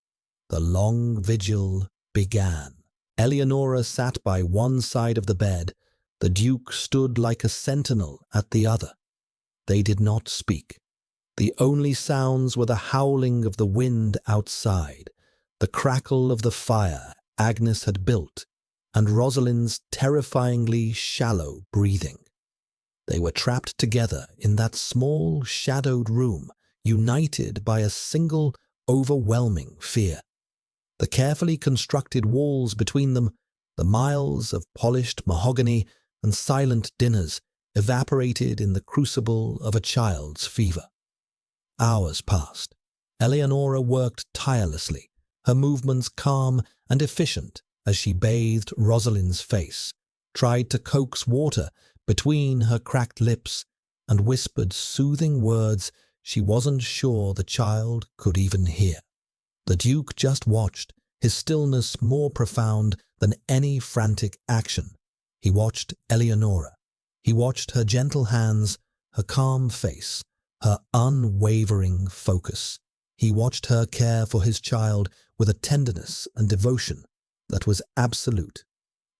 the long vigil began. Eleonora sat by one side of the bed. The Duke stood like a sentinel at the other. They did not speak. The only sounds were the howling of the wind outside, the crackle of the fire Agnes had built, and Rosalind's terrifyingly shallow breathing. They were trapped together in that small, shadowed room, united by a single, overwhelming fear. The carefully constructed walls between them, the miles of polished mahogany and silent dinners, evaporated in the crucible of a child's fever. Hours passed. Eleonora worked tirelessly, her movements calm and efficient as she bathed Rosalind's face, tried to coax water between her cracked lips, and whispered soothing words she wasn't sure the child could even hear. The Duke just watched, his stillness more profound than any frantic action. He watched Eleonora. He watched her gentle hands, her calm face, her unwavering focus. He watched her care for his child with a tenderness and devotion that was absolute.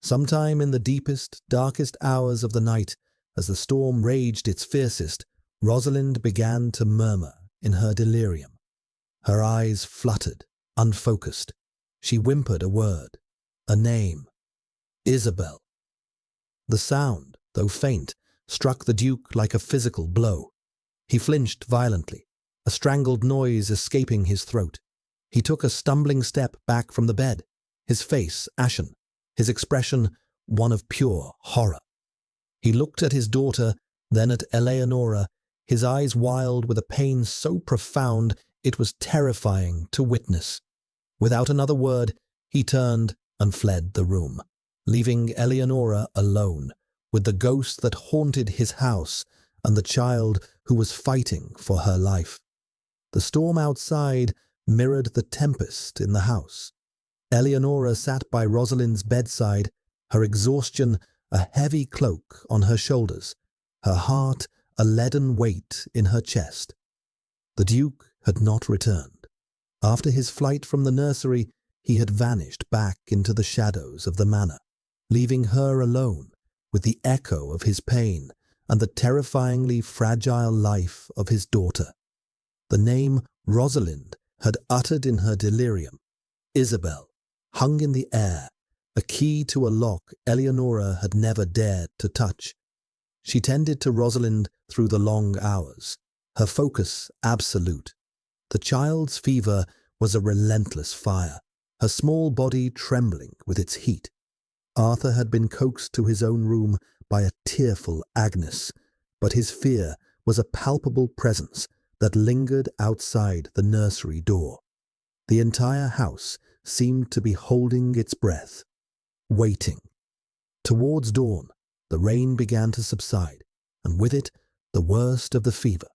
Sometime in the deepest, darkest hours of the night, as the storm raged its fiercest, Rosalind began to murmur in her delirium. Her eyes fluttered, unfocused. She whimpered a word, a name. Isabel. The sound, though faint, struck the Duke like a physical blow. He flinched violently, a strangled noise escaping his throat. He took a stumbling step back from the bed, his face ashen, his expression one of pure horror. He looked at his daughter, then at Eleonora, his eyes wild with a pain so profound it was terrifying to witness. Without another word, he turned and fled the room, leaving Eleonora alone with the ghost that haunted his house and the child who was fighting for her life. The storm outside mirrored the tempest in the house. Eleonora sat by Rosalind's bedside, her exhaustion a heavy cloak on her shoulders, her heart a leaden weight in her chest. The Duke had not returned. After his flight from the nursery, he had vanished back into the shadows of the manor, leaving her alone with the echo of his pain and the terrifyingly fragile life of his daughter. The name Rosalind had uttered in her delirium, Isabel, hung in the air, a key to a lock Eleonora had never dared to touch. She tended to Rosalind through the long hours, her focus absolute. The child's fever was a relentless fire, her small body trembling with its heat. Arthur had been coaxed to his own room by a tearful Agnes, but his fear was a palpable presence that lingered outside the nursery door. The entire house seemed to be holding its breath, waiting. Towards dawn, the rain began to subside, and with it, the worst of the fever.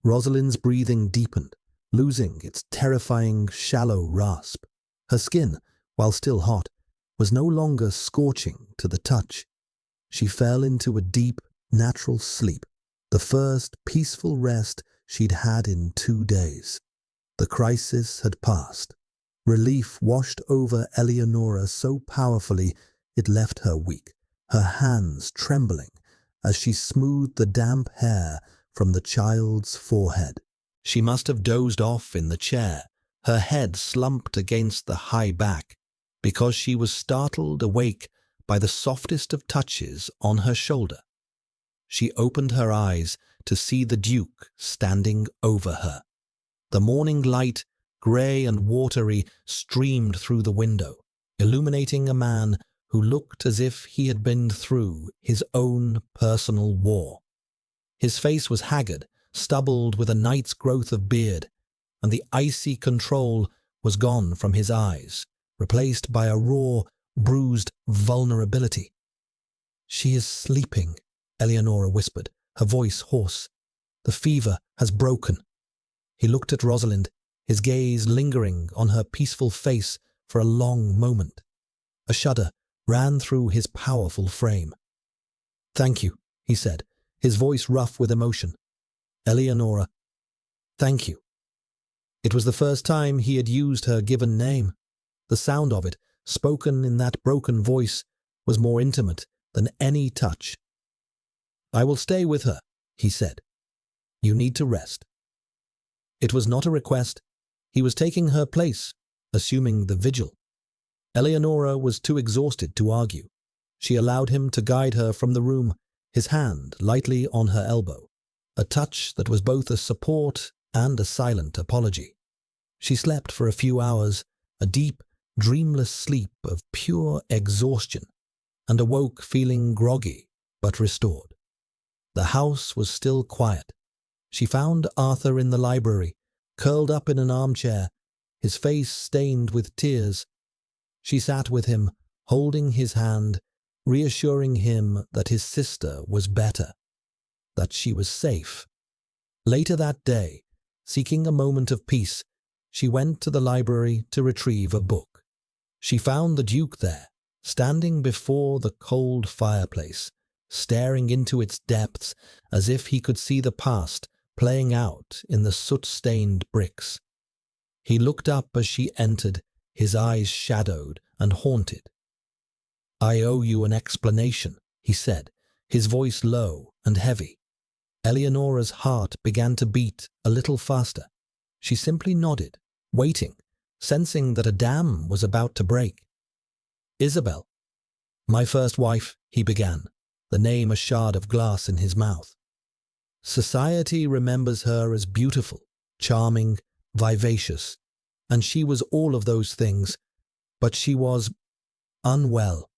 Rosalind's breathing deepened, losing its terrifying, shallow rasp. Her skin, while still hot, was no longer scorching to the touch. She fell into a deep, natural sleep, the first peaceful rest she'd had in 2 days. The crisis had passed. Relief washed over Eleonora so powerfully it left her weak, her hands trembling as she smoothed the damp hair from the child's forehead. She must have dozed off in the chair, her head slumped against the high back, because she was startled awake by the softest of touches on her shoulder. She opened her eyes to see the Duke standing over her. The morning light, grey and watery, streamed through the window, illuminating a man who looked as if he had been through his own personal war. His face was haggard, stubbled with a night's growth of beard, and the icy control was gone from his eyes, replaced by a raw, bruised vulnerability. "She is sleeping," Eleonora whispered, her voice hoarse. "The fever has broken." He looked at Rosalind, his gaze lingering on her peaceful face for a long moment. A shudder ran through his powerful frame. "Thank you," he said, his voice rough with emotion. "Eleonora, thank you." It was the first time he had used her given name. The sound of it, spoken in that broken voice, was more intimate than any touch. "I will stay with her," he said. "You need to rest." It was not a request. He was taking her place, assuming the vigil. Eleonora was too exhausted to argue. She allowed him to guide her from the room, his hand lightly on her elbow, a touch that was both a support and a silent apology. She slept for a few hours, a deep, dreamless sleep of pure exhaustion, and awoke feeling groggy but restored. The house was still quiet. She found Arthur in the library, curled up in an armchair, his face stained with tears. She sat with him, holding his hand, reassuring him that his sister was better, that she was safe. Later that day, seeking a moment of peace, she went to the library to retrieve a book. She found the Duke there, standing before the cold fireplace, staring into its depths as if he could see the past playing out in the soot-stained bricks. He looked up as she entered, his eyes shadowed and haunted. "I owe you an explanation," he said, his voice low and heavy. Eleonora's heart began to beat a little faster. She simply nodded, waiting, sensing that a dam was about to break. "Isabel, my first wife," he began, the name a shard of glass in his mouth. "Society remembers her as beautiful, charming, vivacious, and she was all of those things, but she was unwell.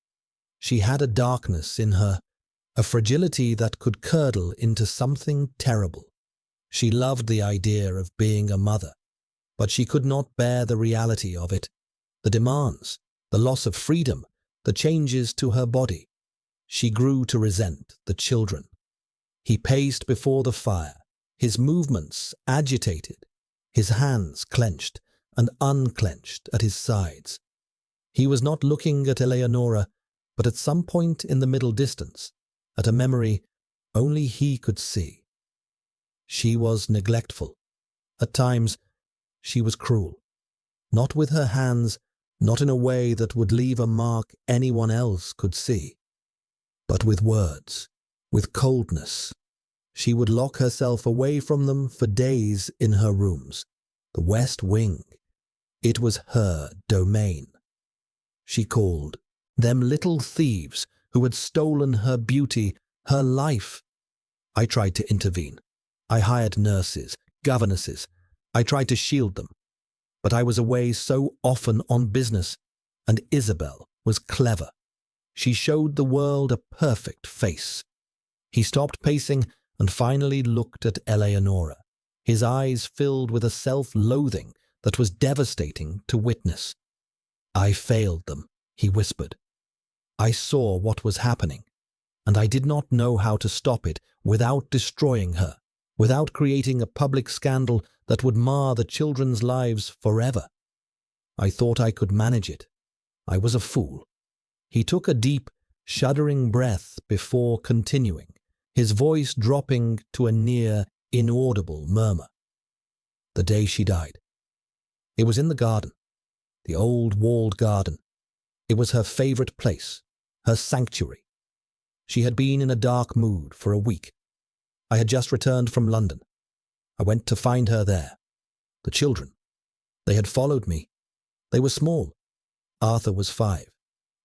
She had a darkness in her, a fragility that could curdle into something terrible. She loved the idea of being a mother, but she could not bear the reality of it, the demands, the loss of freedom, the changes to her body. She grew to resent the children." He paced before the fire, his movements agitated, his hands clenched and unclenched at his sides. He was not looking at Eleonora, but at some point in the middle distance, at a memory only he could see. She was neglectful. At times, she was cruel. Not with her hands, not in a way that would leave a mark anyone else could see, but with words, with coldness. She would lock herself away from them for days in her rooms, the West Wing. It was her domain. She called them little thieves who had stolen her beauty, her life. I tried to intervene. I hired nurses, governesses. I tried to shield them. But I was away so often on business, and Isabel was clever. She showed the world a perfect face. He stopped pacing and finally looked at Eleonora, his eyes filled with a self-loathing that was devastating to witness. I failed them, he whispered. I saw what was happening, and I did not know how to stop it without destroying her, without creating a public scandal that would mar the children's lives forever. I thought I could manage it. I was a fool. He took a deep, shuddering breath before continuing, his voice dropping to a near inaudible murmur. The day she died. It was in the garden, the old walled garden. It was her favorite place, her sanctuary. She had been in a dark mood for a week. I had just returned from London. I went to find her there. The children. They had followed me. They were small. Arthur was 5.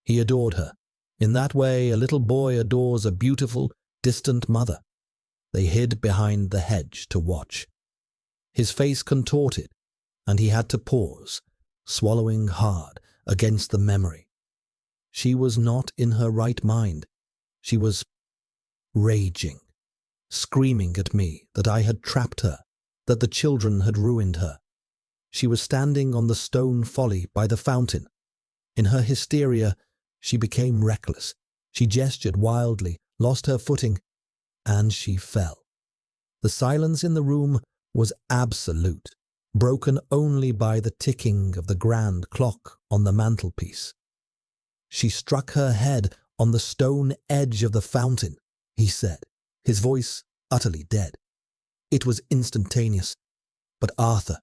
He adored her. In that way, a little boy adores a beautiful, distant mother. They hid behind the hedge to watch. His face contorted, and he had to pause, swallowing hard against the memory. She was not in her right mind. She was raging, screaming at me that I had trapped her, that the children had ruined her. She was standing on the stone folly by the fountain. In her hysteria, she became reckless. She gestured wildly, lost her footing, and she fell. The silence in the room was absolute, broken only by the ticking of the grand clock on the mantelpiece. She struck her head on the stone edge of the fountain, he said, his voice utterly dead. It was instantaneous. But Arthur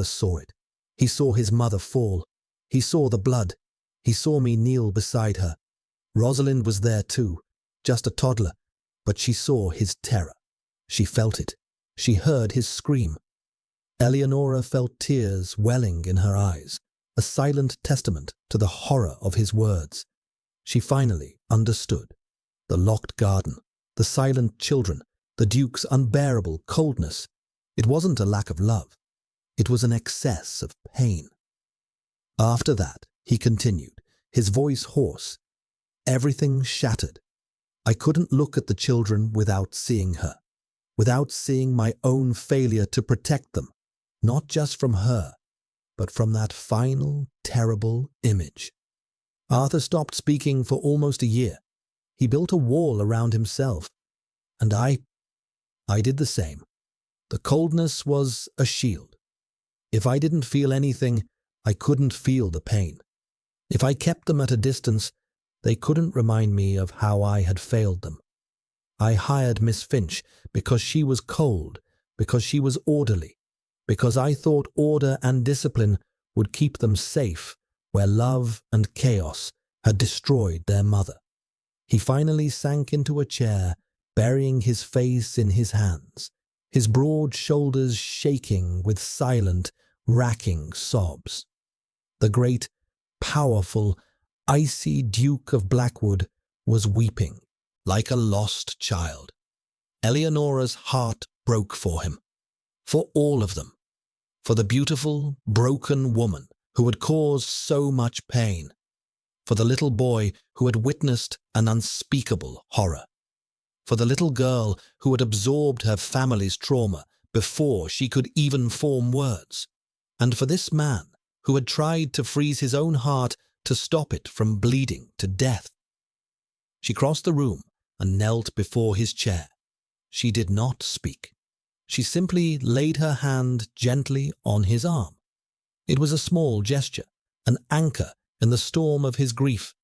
saw it. He saw his mother fall. He saw the blood. He saw me kneel beside her. Rosalind was there too, just a toddler, but she saw his terror. She felt it. She heard his scream. Eleonora felt tears welling in her eyes, a silent testament to the horror of his words. She finally understood. The locked garden, the silent children, the Duke's unbearable coldness. It wasn't a lack of love. It was an excess of pain. After that, he continued, his voice hoarse. Everything shattered. I couldn't look at the children without seeing her, without seeing my own failure to protect them, not just from her, but from that final, terrible image. Arthur stopped speaking for almost a year. He built a wall around himself, and I did the same. The coldness was a shield. If I didn't feel anything, I couldn't feel the pain. If I kept them at a distance, they couldn't remind me of how I had failed them. I hired Miss Finch because she was cold, because she was orderly, because I thought order and discipline would keep them safe where love and chaos had destroyed their mother. He finally sank into a chair, burying his face in his hands, his broad shoulders shaking with silent, racking sobs. The great, powerful, icy Duke of Blackwood was weeping like a lost child. Eleonora's heart broke for him, for all of them, for the beautiful, broken woman who had caused so much pain, for the little boy who had witnessed an unspeakable horror, for the little girl who had absorbed her family's trauma before she could even form words, and for this man who had tried to freeze his own heart to stop it from bleeding to death. She crossed the room and knelt before his chair. She did not speak. She simply laid her hand gently on his arm. It was a small gesture, an anchor in the storm of his grief.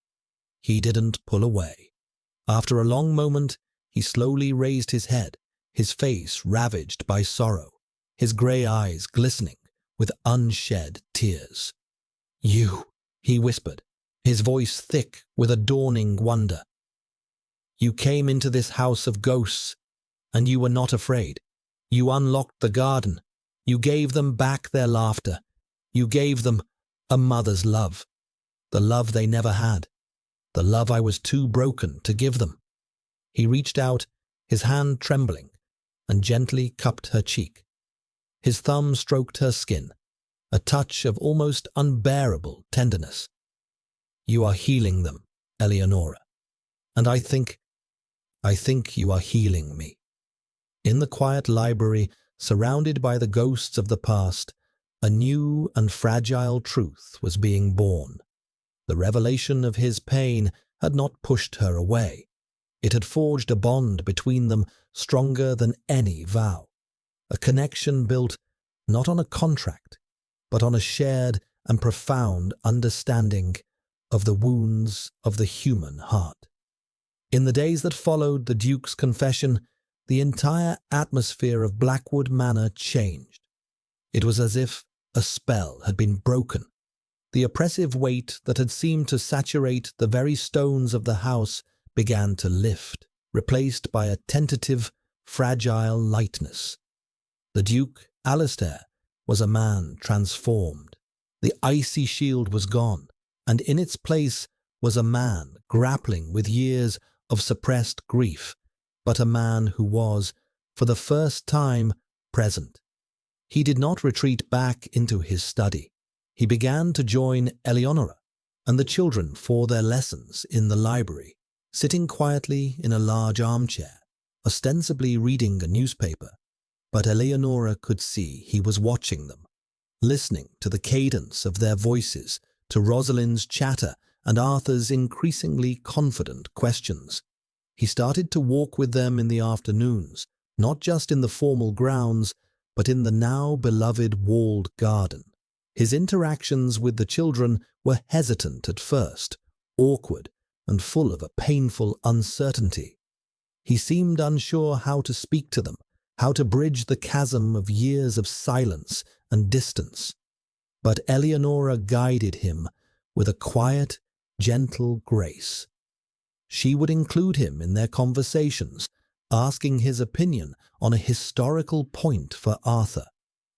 He didn't pull away. After a long moment, he slowly raised his head, his face ravaged by sorrow, his grey eyes glistening with unshed tears. "You," he whispered, his voice thick with a dawning wonder. "You came into this house of ghosts, and you were not afraid. You unlocked the garden. You gave them back their laughter. You gave them a mother's love, the love they never had, the love I was too broken to give them." He reached out his hand trembling, and gently cupped her cheek. His thumb stroked her skin, a touch of almost unbearable tenderness. "You are healing them, Eleonora, and I think you are healing me." In the quiet library, surrounded by the ghosts of the past, a new and fragile truth was being born. The revelation of his pain had not pushed her away. It had forged a bond between them stronger than any vow, a connection built not on a contract, but on a shared and profound understanding of the wounds of the human heart. In the days that followed the Duke's confession, the entire atmosphere of Blackwood Manor changed. It was as if a spell had been broken. The oppressive weight that had seemed to saturate the very stones of the house began to lift, replaced by a tentative, fragile lightness. The Duke, Alistair, was a man transformed. The icy shield was gone, and in its place was a man grappling with years of suppressed grief, but a man who was, for the first time, present. He did not retreat back into his study. He began to join Eleonora and the children for their lessons in the library, sitting quietly in a large armchair, ostensibly reading a newspaper. But Eleonora could see he was watching them, listening to the cadence of their voices, to Rosalind's chatter and Arthur's increasingly confident questions. He started to walk with them in the afternoons, not just in the formal grounds, but in the now beloved walled garden. His interactions with the children were hesitant at first, awkward, and full of a painful uncertainty. He seemed unsure how to speak to them, how to bridge the chasm of years of silence and distance. But Eleonora guided him with a quiet, gentle grace. She would include him in their conversations, asking his opinion on a historical point for Arthur,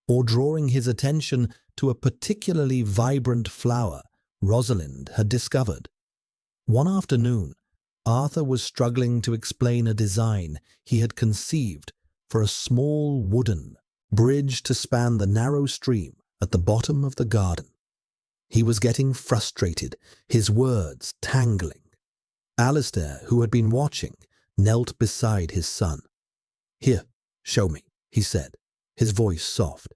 or drawing his attention to a particularly vibrant flower Rosalind had discovered. One afternoon, Arthur was struggling to explain a design he had conceived for a small wooden bridge to span the narrow stream at the bottom of the garden. He was getting frustrated, his words tangling. Alistair, who had been watching, knelt beside his son. "Here, show me," he said, his voice soft.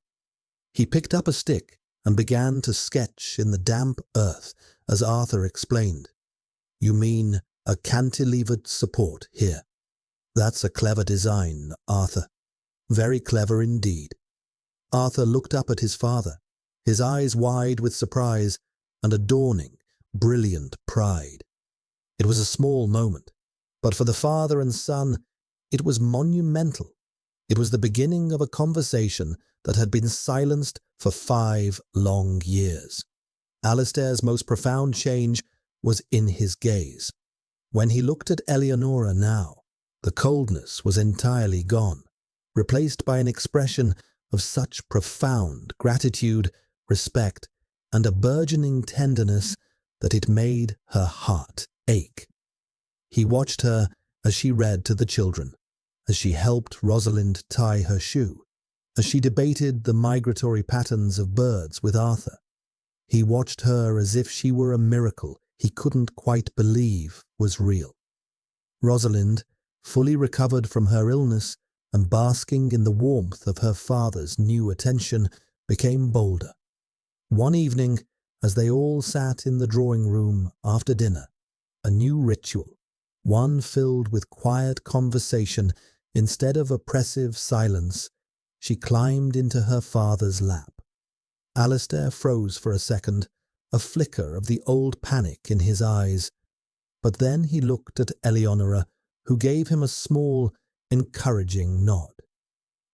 He picked up a stick and began to sketch in the damp earth as Arthur explained. "You mean a cantilevered support here. That's a clever design, Arthur. Very clever indeed." Arthur looked up at his father, his eyes wide with surprise and a dawning, brilliant pride. It was a small moment, but for the father and son, it was monumental. It was the beginning of a conversation that had been silenced for 5 long years. Alistair's most profound change was in his gaze. When he looked at Eleonora now, the coldness was entirely gone, replaced by an expression of such profound gratitude, respect, and a burgeoning tenderness that it made her heart ache. He watched her as she read to the children, as she helped Rosalind tie her shoe, as she debated the migratory patterns of birds with Arthur. He watched her as if she were a miracle he couldn't quite believe was real. Rosalind, fully recovered from her illness and basking in the warmth of her father's new attention, became bolder. One evening, as they all sat in the drawing room after dinner, a new ritual, one filled with quiet conversation instead of oppressive silence, she climbed into her father's lap. Alistair froze for a second, a flicker of the old panic in his eyes. But then he looked at Eleonora, who gave him a small, encouraging nod.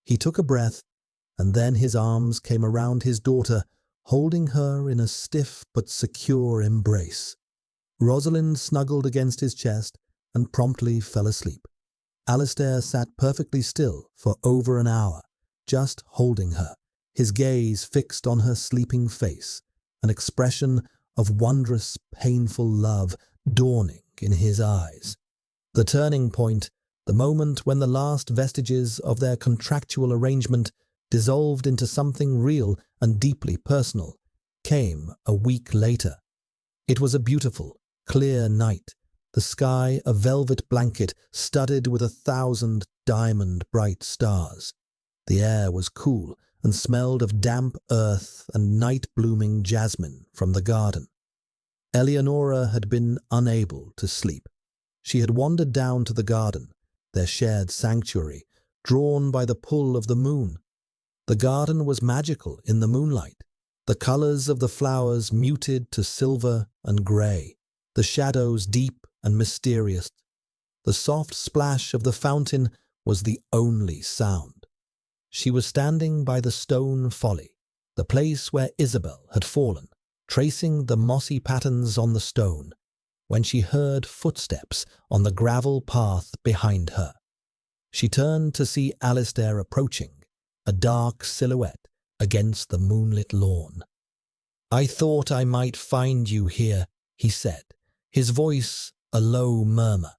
He took a breath, and then his arms came around his daughter, holding her in a stiff but secure embrace. Rosalind snuggled against his chest and promptly fell asleep. Alistair sat perfectly still for over an hour, just holding her, his gaze fixed on her sleeping face, an expression of wondrous, painful love dawning in his eyes. The turning point The moment when the last vestiges of their contractual arrangement dissolved into something real and deeply personal, came a week later. It was a beautiful, clear night, the sky a velvet blanket studded with 1,000 diamond-bright stars. The air was cool and smelled of damp earth and night-blooming jasmine from the garden. Eleonora had been unable to sleep. She had wandered down to the garden, their shared sanctuary, drawn by the pull of the moon. The garden was magical in the moonlight, the colors of the flowers muted to silver and gray, the shadows deep and mysterious. The soft splash of the fountain was the only sound. She was standing by the stone folly, the place where Isabel had fallen, tracing the mossy patterns on the stone, when she heard footsteps on the gravel path behind her. She turned to see Alistair approaching, a dark silhouette against the moonlit lawn. "I thought I might find you here," he said, his voice a low murmur.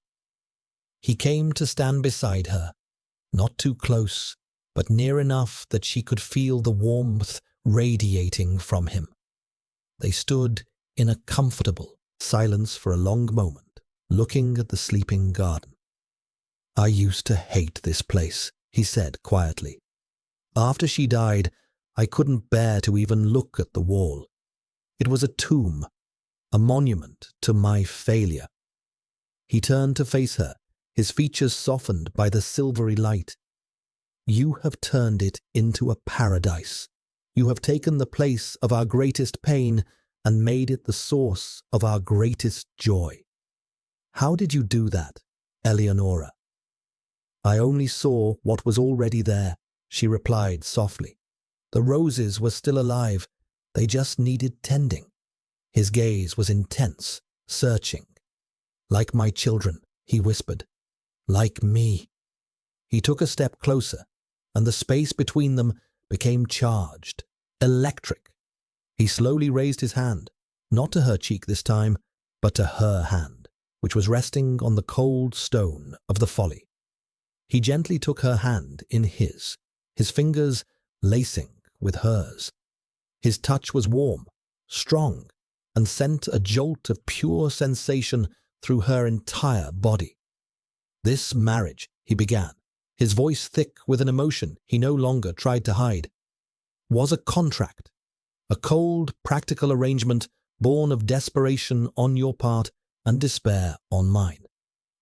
He came to stand beside her, not too close, but near enough that she could feel the warmth radiating from him. They stood in a comfortable silence for a long moment, looking at the sleeping garden. "I used to hate this place," he said quietly. "After she died, I couldn't bear to even look at the wall. It was a tomb, a monument to my failure." He turned to face her, his features softened by the silvery light. "You have turned it into a paradise. You have taken the place of our greatest pain and made it the source of our greatest joy. How did you do that, Eleonora?" "I only saw what was already there," she replied softly. "The roses were still alive. They just needed tending." His gaze was intense, searching. "Like my children," he whispered. "Like me." He took a step closer, and the space between them became charged, electric. He slowly raised his hand, not to her cheek this time, but to her hand, which was resting on the cold stone of the folly. He gently took her hand in his fingers lacing with hers. His touch was warm, strong, and sent a jolt of pure sensation through her entire body. "This marriage," he began, his voice thick with an emotion he no longer tried to hide, "was a contract, a cold, practical arrangement born of desperation on your part and despair on mine.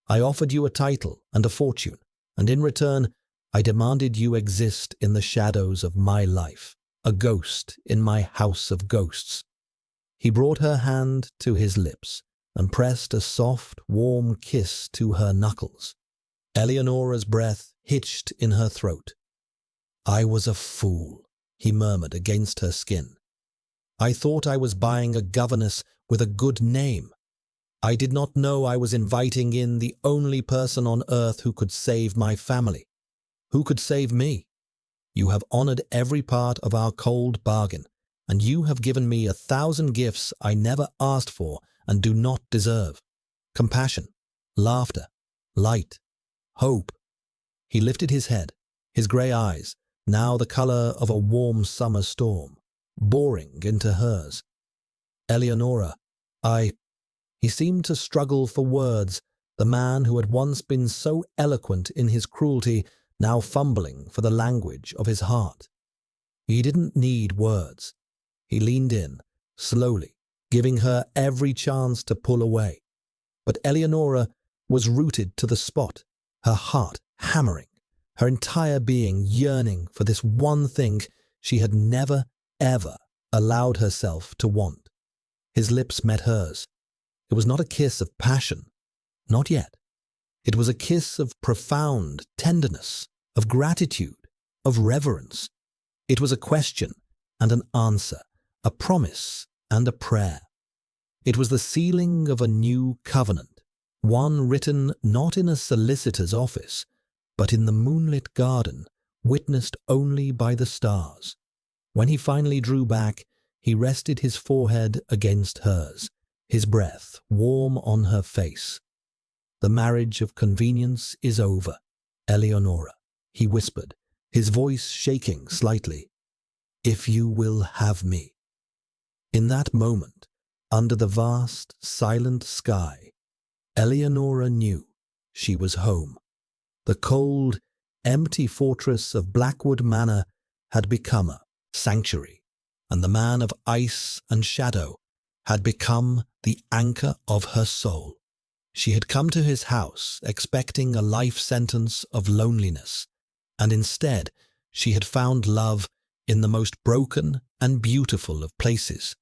I offered you a title and a fortune, and in return, I demanded you exist in the shadows of my life, a ghost in my house of ghosts." He brought her hand to his lips and pressed a soft, warm kiss to her knuckles. Eleonora's breath hitched in her throat. "I was a fool," he murmured against her skin. "I thought I was buying a governess with a good name. I did not know I was inviting in the only person on earth who could save my family, who could save me. You have honored every part of our cold bargain, and you have given me 1,000 gifts I never asked for and do not deserve. Compassion, laughter, light, hope." He lifted his head, his grey eyes, now the color of a warm summer storm, boring into hers. "Eleonora, He seemed to struggle for words, the man who had once been so eloquent in his cruelty, now fumbling for the language of his heart. He didn't need words. He leaned in, slowly, giving her every chance to pull away. But Eleonora was rooted to the spot, her heart hammering, her entire being yearning for this one thing she had never, ever allowed herself to want. His lips met hers. It was not a kiss of passion, not yet. It was a kiss of profound tenderness, of gratitude, of reverence. It was a question and an answer, a promise and a prayer. It was the sealing of a new covenant, one written not in a solicitor's office, but in the moonlit garden, witnessed only by the stars. When he finally drew back, he rested his forehead against hers, his breath warm on her face. The marriage of convenience is over, Eleonora, he whispered, his voice shaking slightly. If you will have me. In that moment, under the vast, silent sky, Eleonora knew she was home. The cold, empty fortress of Blackwood Manor had become a sanctuary, and the man of ice and shadow had become the anchor of her soul. She had come to his house expecting a life sentence of loneliness, and instead she had found love in the most broken and beautiful of places.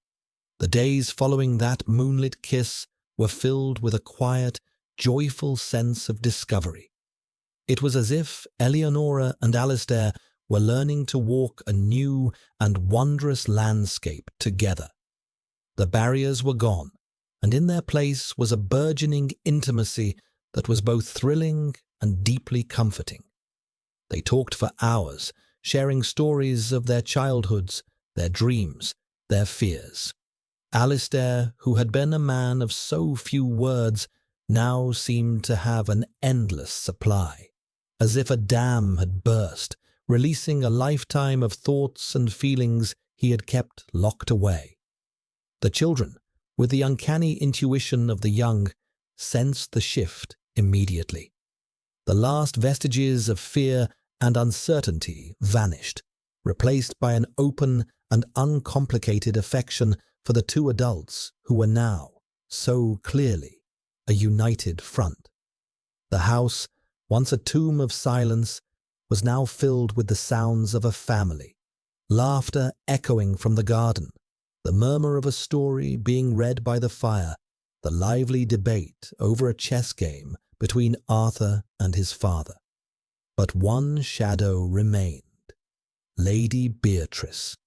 The days following that moonlit kiss were filled with a quiet, joyful sense of discovery. It was as if Eleonora and Alistair were learning to walk a new and wondrous landscape together. The barriers were gone, and in their place was a burgeoning intimacy that was both thrilling and deeply comforting. They talked for hours, sharing stories of their childhoods, their dreams, their fears. Alistair, who had been a man of so few words, now seemed to have an endless supply, as if a dam had burst, releasing a lifetime of thoughts and feelings he had kept locked away. The children, with the uncanny intuition of the young, sensed the shift immediately. The last vestiges of fear and uncertainty vanished, replaced by an open and uncomplicated affection for the two adults who were now, so clearly, a united front. The house, once a tomb of silence, was now filled with the sounds of a family, laughter echoing from the garden, the murmur of a story being read by the fire, the lively debate over a chess game between Arthur and his father. But one shadow remained, Lady Beatrice.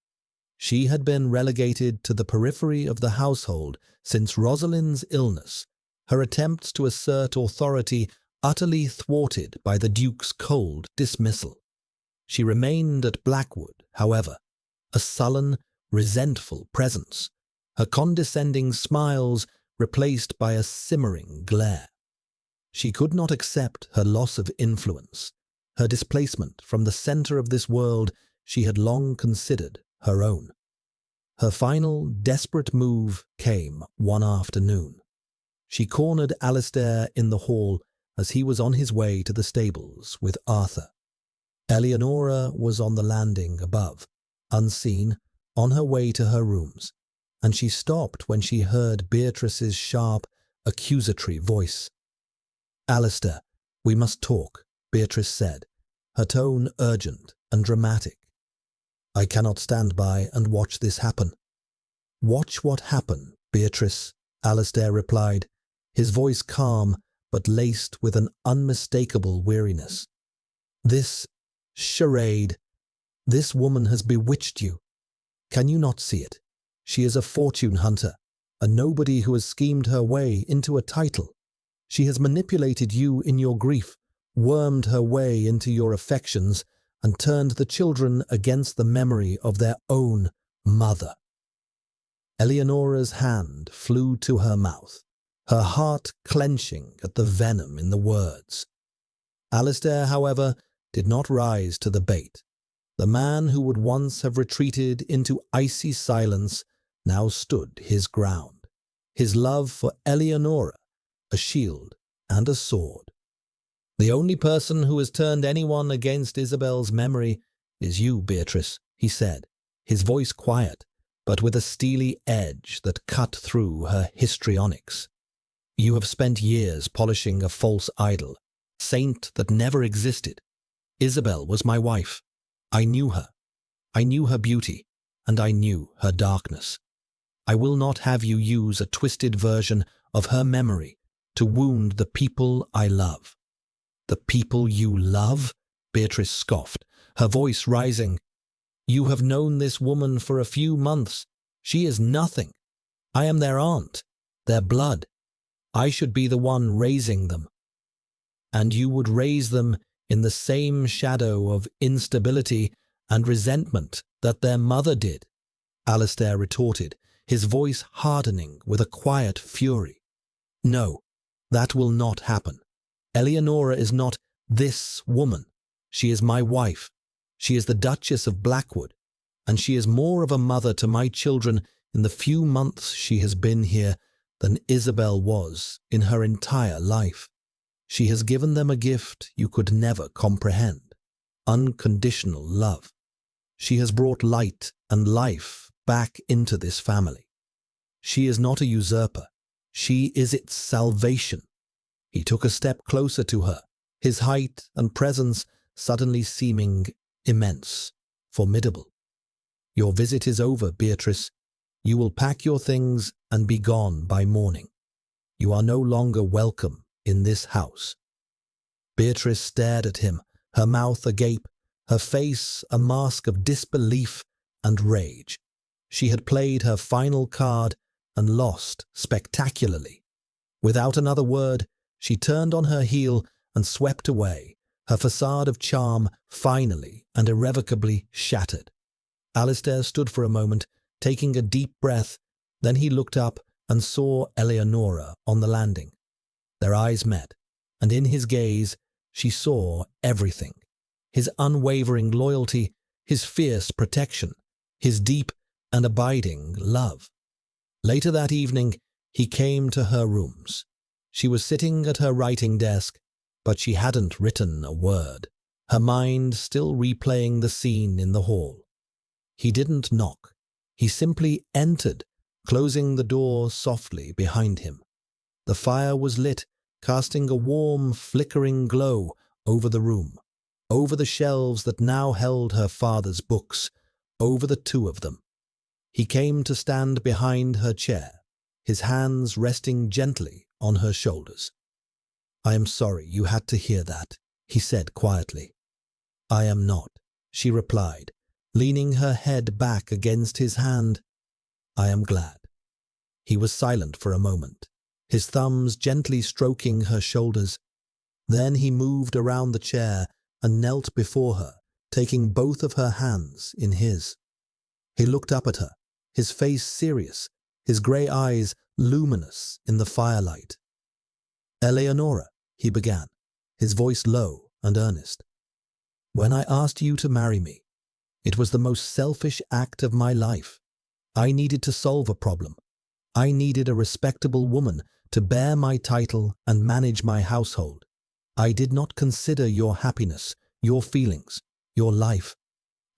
She had been relegated to the periphery of the household since Rosalind's illness, her attempts to assert authority utterly thwarted by the Duke's cold dismissal. She remained at Blackwood, however, a sullen, resentful presence, her condescending smiles replaced by a simmering glare. She could not accept her loss of influence, her displacement from the center of this world she had long considered her own. Her final, desperate move came one afternoon. She cornered Alistair in the hall as he was on his way to the stables with Arthur. Eleonora was on the landing above, unseen, on her way to her rooms, and she stopped when she heard Beatrice's sharp, accusatory voice. "Alistair, we must talk," Beatrice said, her tone urgent and dramatic. "I cannot stand by and watch this happen." "Watch what happened, Beatrice," Alistair replied, his voice calm but laced with an unmistakable weariness. "This charade, this woman has bewitched you. Can you not see it? She is a fortune hunter, a nobody who has schemed her way into a title. She has manipulated you in your grief, wormed her way into your affections, and turned the children against the memory of their own mother." Eleonora's hand flew to her mouth, her heart clenching at the venom in the words. Alistair, however, did not rise to the bait. The man who would once have retreated into icy silence now stood his ground, his love for Eleonora a shield and a sword. "The only person who has turned anyone against Isabel's memory is you, Beatrice," he said, his voice quiet, but with a steely edge that cut through her histrionics. "You have spent years polishing a false idol, saint that never existed. Isabel was my wife. I knew her. I knew her beauty, and I knew her darkness. I will not have you use a twisted version of her memory to wound the people I love." "The people you love?" Beatrice scoffed, her voice rising. "You have known this woman for a few months. She is nothing. I am their aunt, their blood. I should be the one raising them." "And you would raise them in the same shadow of instability and resentment that their mother did," Alistair retorted, his voice hardening with a quiet fury. "No, that will not happen. Eleonora is not this woman. She is my wife. She is the Duchess of Blackwood, and she is more of a mother to my children in the few months she has been here than Isabel was in her entire life. She has given them a gift you could never comprehend: unconditional love. She has brought light and life back into this family. She is not a usurper. She is its salvation. He took a step closer to her, his height and presence suddenly seeming immense, formidable. Your visit is over, Beatrice. You will pack your things and be gone by morning. You are no longer welcome in this house. Beatrice stared at him, her mouth agape, her face a mask of disbelief and rage. She had played her final card and lost spectacularly. Without another word, she turned on her heel and swept away, her facade of charm finally and irrevocably shattered. Alistair stood for a moment, taking a deep breath. Then he looked up and saw Eleonora on the landing. Their eyes met, and in his gaze she saw everything: his unwavering loyalty, his fierce protection, his deep and abiding love. Later that evening, he came to her rooms. She was sitting at her writing desk, but she hadn't written a word, her mind still replaying the scene in the hall. He didn't knock. He simply entered, closing the door softly behind him. The fire was lit, casting a warm, flickering glow over the room, over the shelves that now held her father's books, over the two of them. He came to stand behind her chair, his hands resting gently on her shoulders. "I am sorry you had to hear that," he said quietly. "I am not," she replied, leaning her head back against his hand. "I am glad." He was silent for a moment, his thumbs gently stroking her shoulders. Then he moved around the chair and knelt before her, taking both of her hands in his. He looked up at her, his face serious, his grey eyes luminous in the firelight. "Eleonora," he began, his voice low and earnest, "when I asked you to marry me, it was the most selfish act of my life. I needed to solve a problem. I needed a respectable woman to bear my title and manage my household. I did not consider your happiness, your feelings, your life.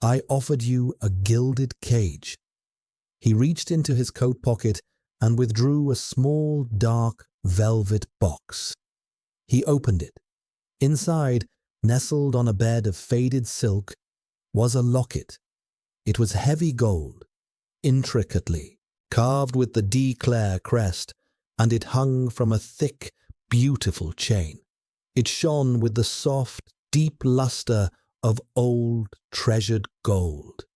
I offered you a gilded cage." He reached into his coat pocket and withdrew a small, dark, velvet box. He opened it. Inside, nestled on a bed of faded silk, was a locket. It was heavy gold, intricately carved with the De Clare crest, and it hung from a thick, beautiful chain. It shone with the soft, deep luster of old, treasured gold.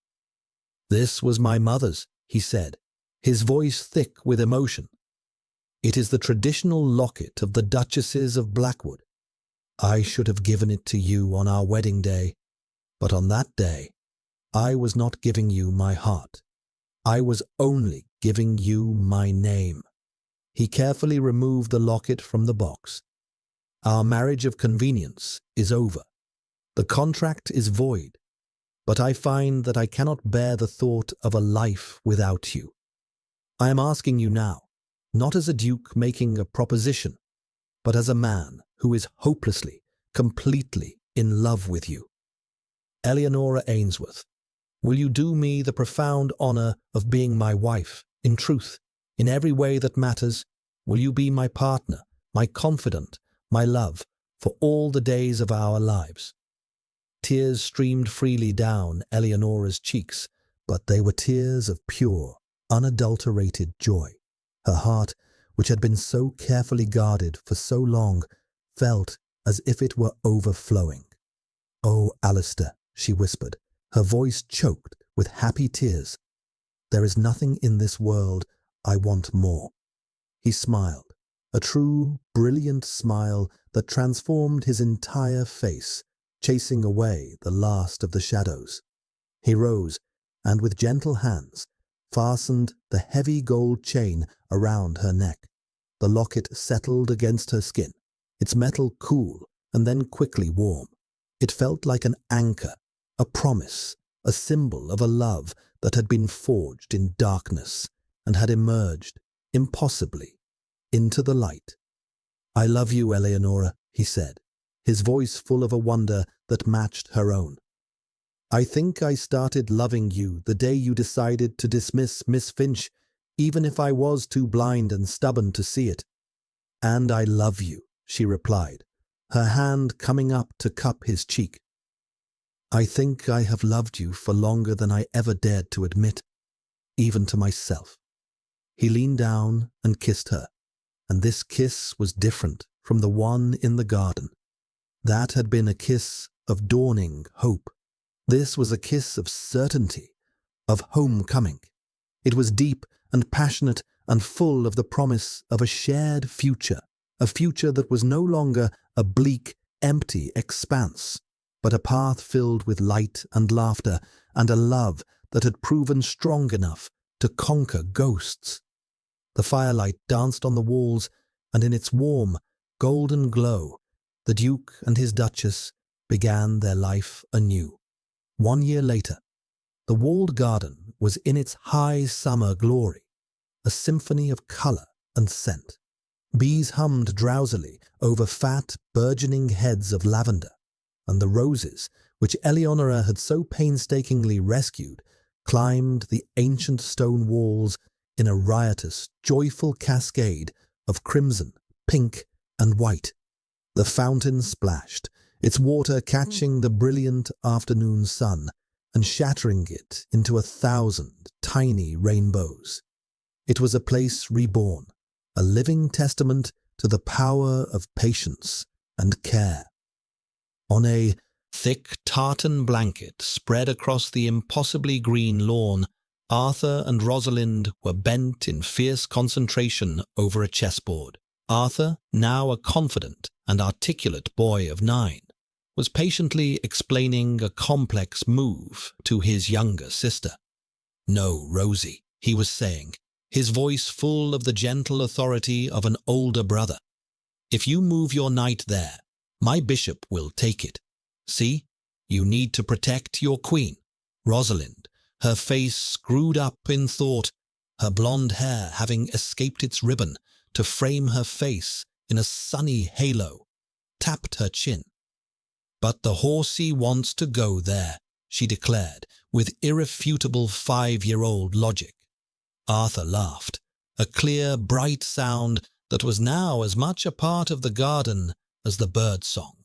"This was my mother's," he said, his voice thick with emotion. "It is the traditional locket of the Duchesses of Blackwood. I should have given it to you on our wedding day, but on that day, I was not giving you my heart. I was only giving you my name." He carefully removed the locket from the box. "Our marriage of convenience is over. The contract is void, but I find that I cannot bear the thought of a life without you. I am asking you now, not as a duke making a proposition, but as a man who is hopelessly, completely in love with you. Eleonora Ainsworth, will you do me the profound honor of being my wife, in truth, in every way that matters? Will you be my partner, my confidant, my love, for all the days of our lives?" Tears streamed freely down Eleonora's cheeks, but they were tears of pure, unadulterated joy. Her heart, which had been so carefully guarded for so long, felt as if it were overflowing. "Oh, Alistair," she whispered, her voice choked with happy tears, "there is nothing in this world I want more." He smiled, a true, brilliant smile that transformed his entire face, chasing away the last of the shadows. He rose, and with gentle hands, fastened the heavy gold chain around her neck. The locket settled against her skin, its metal cool and then quickly warm. It felt like an anchor, a promise, a symbol of a love that had been forged in darkness and had emerged, impossibly, into the light. "I love you, Eleonora," he said, his voice full of a wonder that matched her own. "I think I started loving you the day you decided to dismiss Miss Finch, even if I was too blind and stubborn to see it." "And I love you," she replied, her hand coming up to cup his cheek. "I think I have loved you for longer than I ever dared to admit, even to myself." He leaned down and kissed her, and this kiss was different from the one in the garden. That had been a kiss of dawning hope. This was a kiss of certainty, of homecoming. It was deep and passionate and full of the promise of a shared future, a future that was no longer a bleak, empty expanse, but a path filled with light and laughter and a love that had proven strong enough to conquer ghosts. The firelight danced on the walls, and in its warm, golden glow, the Duke and his Duchess began their life anew. 1 year later, the walled garden was in its high summer glory, a symphony of color and scent. Bees hummed drowsily over fat, burgeoning heads of lavender, and the roses, which Eleonora had so painstakingly rescued, climbed the ancient stone walls in a riotous, joyful cascade of crimson, pink, and white. The fountain splashed, its water catching the brilliant afternoon sun and shattering it into 1,000 tiny rainbows. It was a place reborn, a living testament to the power of patience and care. On a thick tartan blanket spread across the impossibly green lawn, Arthur and Rosalind were bent in fierce concentration over a chessboard. Arthur, now a confident and articulate boy of 9, was patiently explaining a complex move to his younger sister. "No, Rosie," he was saying, his voice full of the gentle authority of an older brother. "If you move your knight there, my bishop will take it. See, you need to protect your queen." Rosalind, her face screwed up in thought, her blonde hair having escaped its ribbon to frame her face in a sunny halo, tapped her chin. "But the horsey wants to go there," she declared with irrefutable 5-year-old logic. Arthur laughed, a clear, bright sound that was now as much a part of the garden as the bird song.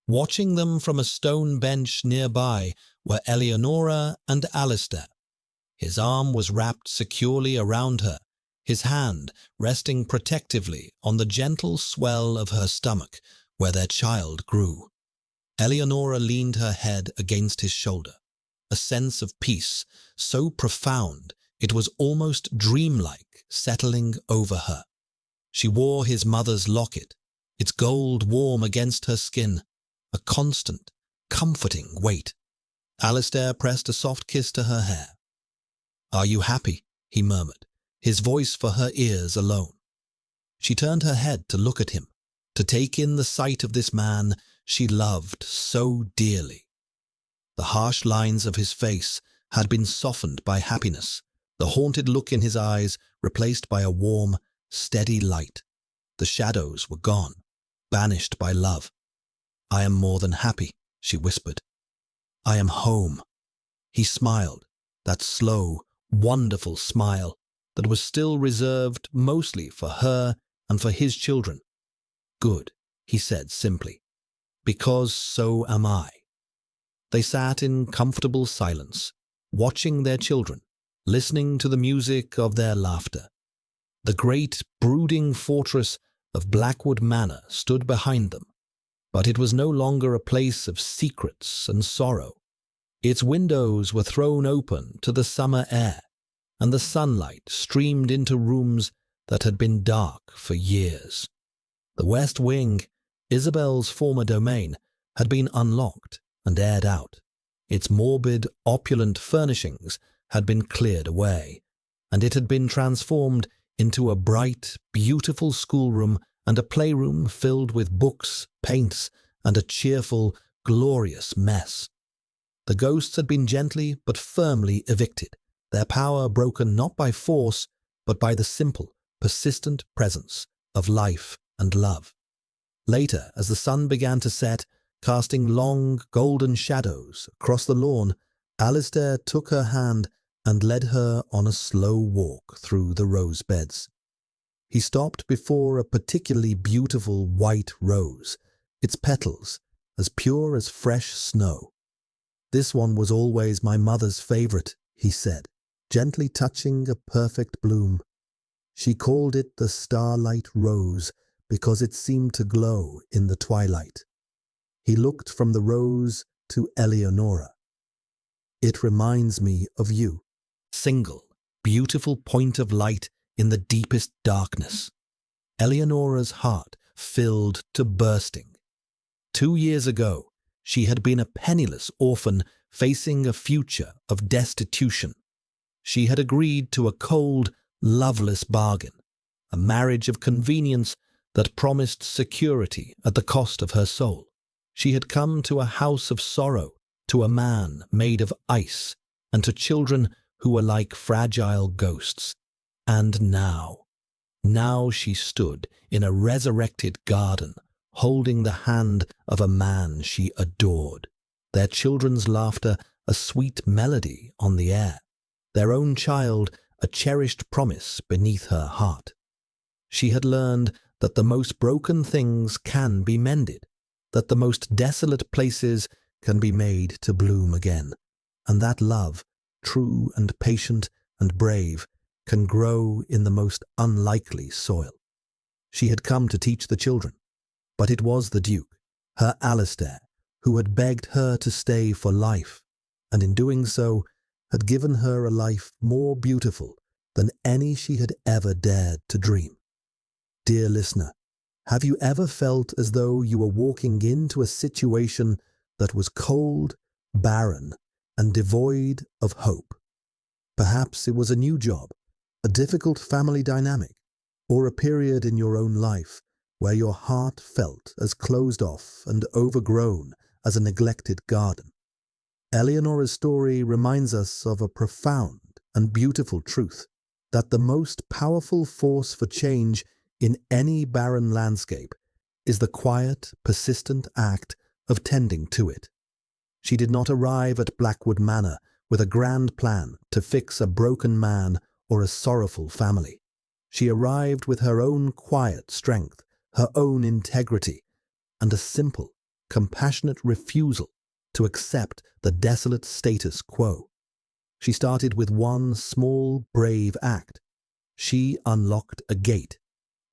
Watching them from a stone bench nearby were Eleonora and Alistair. His arm was wrapped securely around her, his hand resting protectively on the gentle swell of her stomach where their child grew. Eleonora leaned her head against his shoulder, a sense of peace so profound it was almost dreamlike settling over her. She wore his mother's locket, its gold warm against her skin, a constant, comforting weight. Alistair pressed a soft kiss to her hair. "Are you happy?" he murmured, his voice for her ears alone. She turned her head to look at him, to take in the sight of this man she loved so dearly. The harsh lines of his face had been softened by happiness, the haunted look in his eyes replaced by a warm, steady light. The shadows were gone, banished by love. "I am more than happy," she whispered. "I am home." He smiled, that slow, wonderful smile that was still reserved mostly for her and for his children. "Good," he said simply, "because so am I." They sat in comfortable silence, watching their children, listening to the music of their laughter. The great, brooding fortress of Blackwood Manor stood behind them, but it was no longer a place of secrets and sorrow. Its windows were thrown open to the summer air, and the sunlight streamed into rooms that had been dark for years. The West Wing, Isabel's former domain, had been unlocked and aired out. Its morbid, opulent furnishings had been cleared away, and it had been transformed into a bright, beautiful schoolroom and a playroom filled with books, paints, and a cheerful, glorious mess. The ghosts had been gently but firmly evicted, their power broken not by force, but by the simple, persistent presence of life and love. Later, as the sun began to set, casting long, golden shadows across the lawn, Alistair took her hand and led her on a slow walk through the rose beds. He stopped before a particularly beautiful white rose, its petals as pure as fresh snow. "This one was always my mother's favorite," he said, gently touching a perfect bloom. "She called it the starlight rose because it seemed to glow in the twilight." He looked from the rose to Eleonora. "It reminds me of you." Single, beautiful point of light in the deepest darkness. Eleonora's heart filled to bursting. 2 years ago, she had been a penniless orphan facing a future of destitution. She had agreed to a cold, loveless bargain, a marriage of convenience that promised security at the cost of her soul. She had come to a house of sorrow, to a man made of ice, and to children who were like fragile ghosts. And now she stood in a resurrected garden, holding the hand of a man she adored, their children's laughter a sweet melody on the air, their own child a cherished promise beneath her heart. She had learned that the most broken things can be mended, that the most desolate places can be made to bloom again, and that love, true and patient and brave, can grow in the most unlikely soil. She had come to teach the children, but it was the Duke, her Alistair, who had begged her to stay for life, and in doing so had given her a life more beautiful than any she had ever dared to dream. Dear listener, have you ever felt as though you were walking into a situation that was cold, barren, and devoid of hope? Perhaps it was a new job, a difficult family dynamic, or a period in your own life where your heart felt as closed off and overgrown as a neglected garden. Eleonora's story reminds us of a profound and beautiful truth, that the most powerful force for change in any barren landscape is the quiet, persistent act of tending to it. She did not arrive at Blackwood Manor with a grand plan to fix a broken man or a sorrowful family. She arrived with her own quiet strength, her own integrity, and a simple, compassionate refusal to accept the desolate status quo. She started with one small, brave act. She unlocked a gate.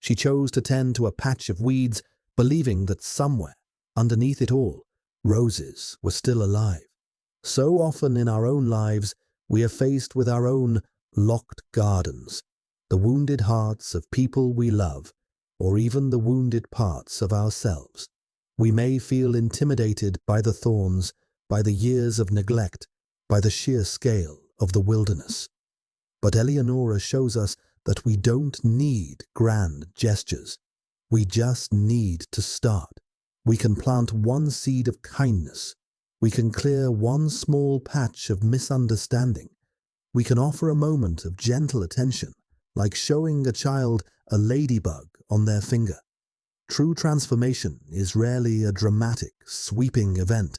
She chose to tend to a patch of weeds, believing that somewhere, underneath it all, roses were still alive. So often in our own lives, we are faced with our own locked gardens, the wounded hearts of people we love, or even the wounded parts of ourselves. We may feel intimidated by the thorns, by the years of neglect, by the sheer scale of the wilderness. But Eleonora shows us that we don't need grand gestures. We just need to start. We can plant one seed of kindness. We can clear one small patch of misunderstanding. We can offer a moment of gentle attention, like showing a child a ladybug on their finger. True transformation is rarely a dramatic, sweeping event.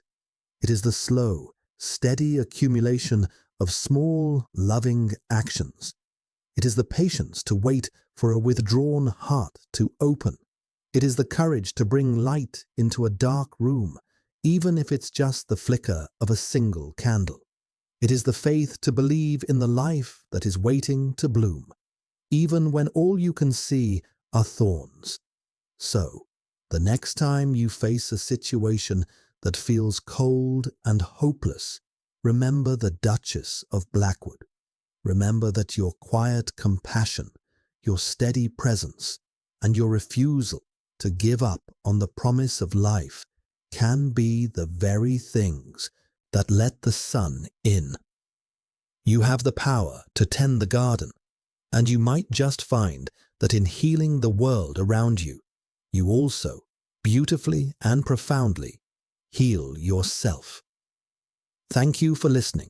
It is the slow, steady accumulation of small, loving actions. It is the patience to wait for a withdrawn heart to open. It is the courage to bring light into a dark room, even if it's just the flicker of a single candle. It is the faith to believe in the life that is waiting to bloom, even when all you can see are thorns. So, the next time you face a situation that feels cold and hopeless, remember the Duchess of Blackwood. Remember that your quiet compassion, your steady presence, and your refusal to give up on the promise of life can be the very things that let the sun in. You have the power to tend the garden, and you might just find that in healing the world around you, you also beautifully and profoundly heal yourself. Thank you for listening.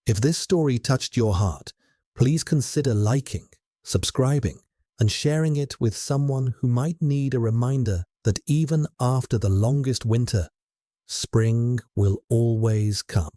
If this story touched your heart, please consider liking, subscribing, and sharing it with someone who might need a reminder that even after the longest winter, spring will always come.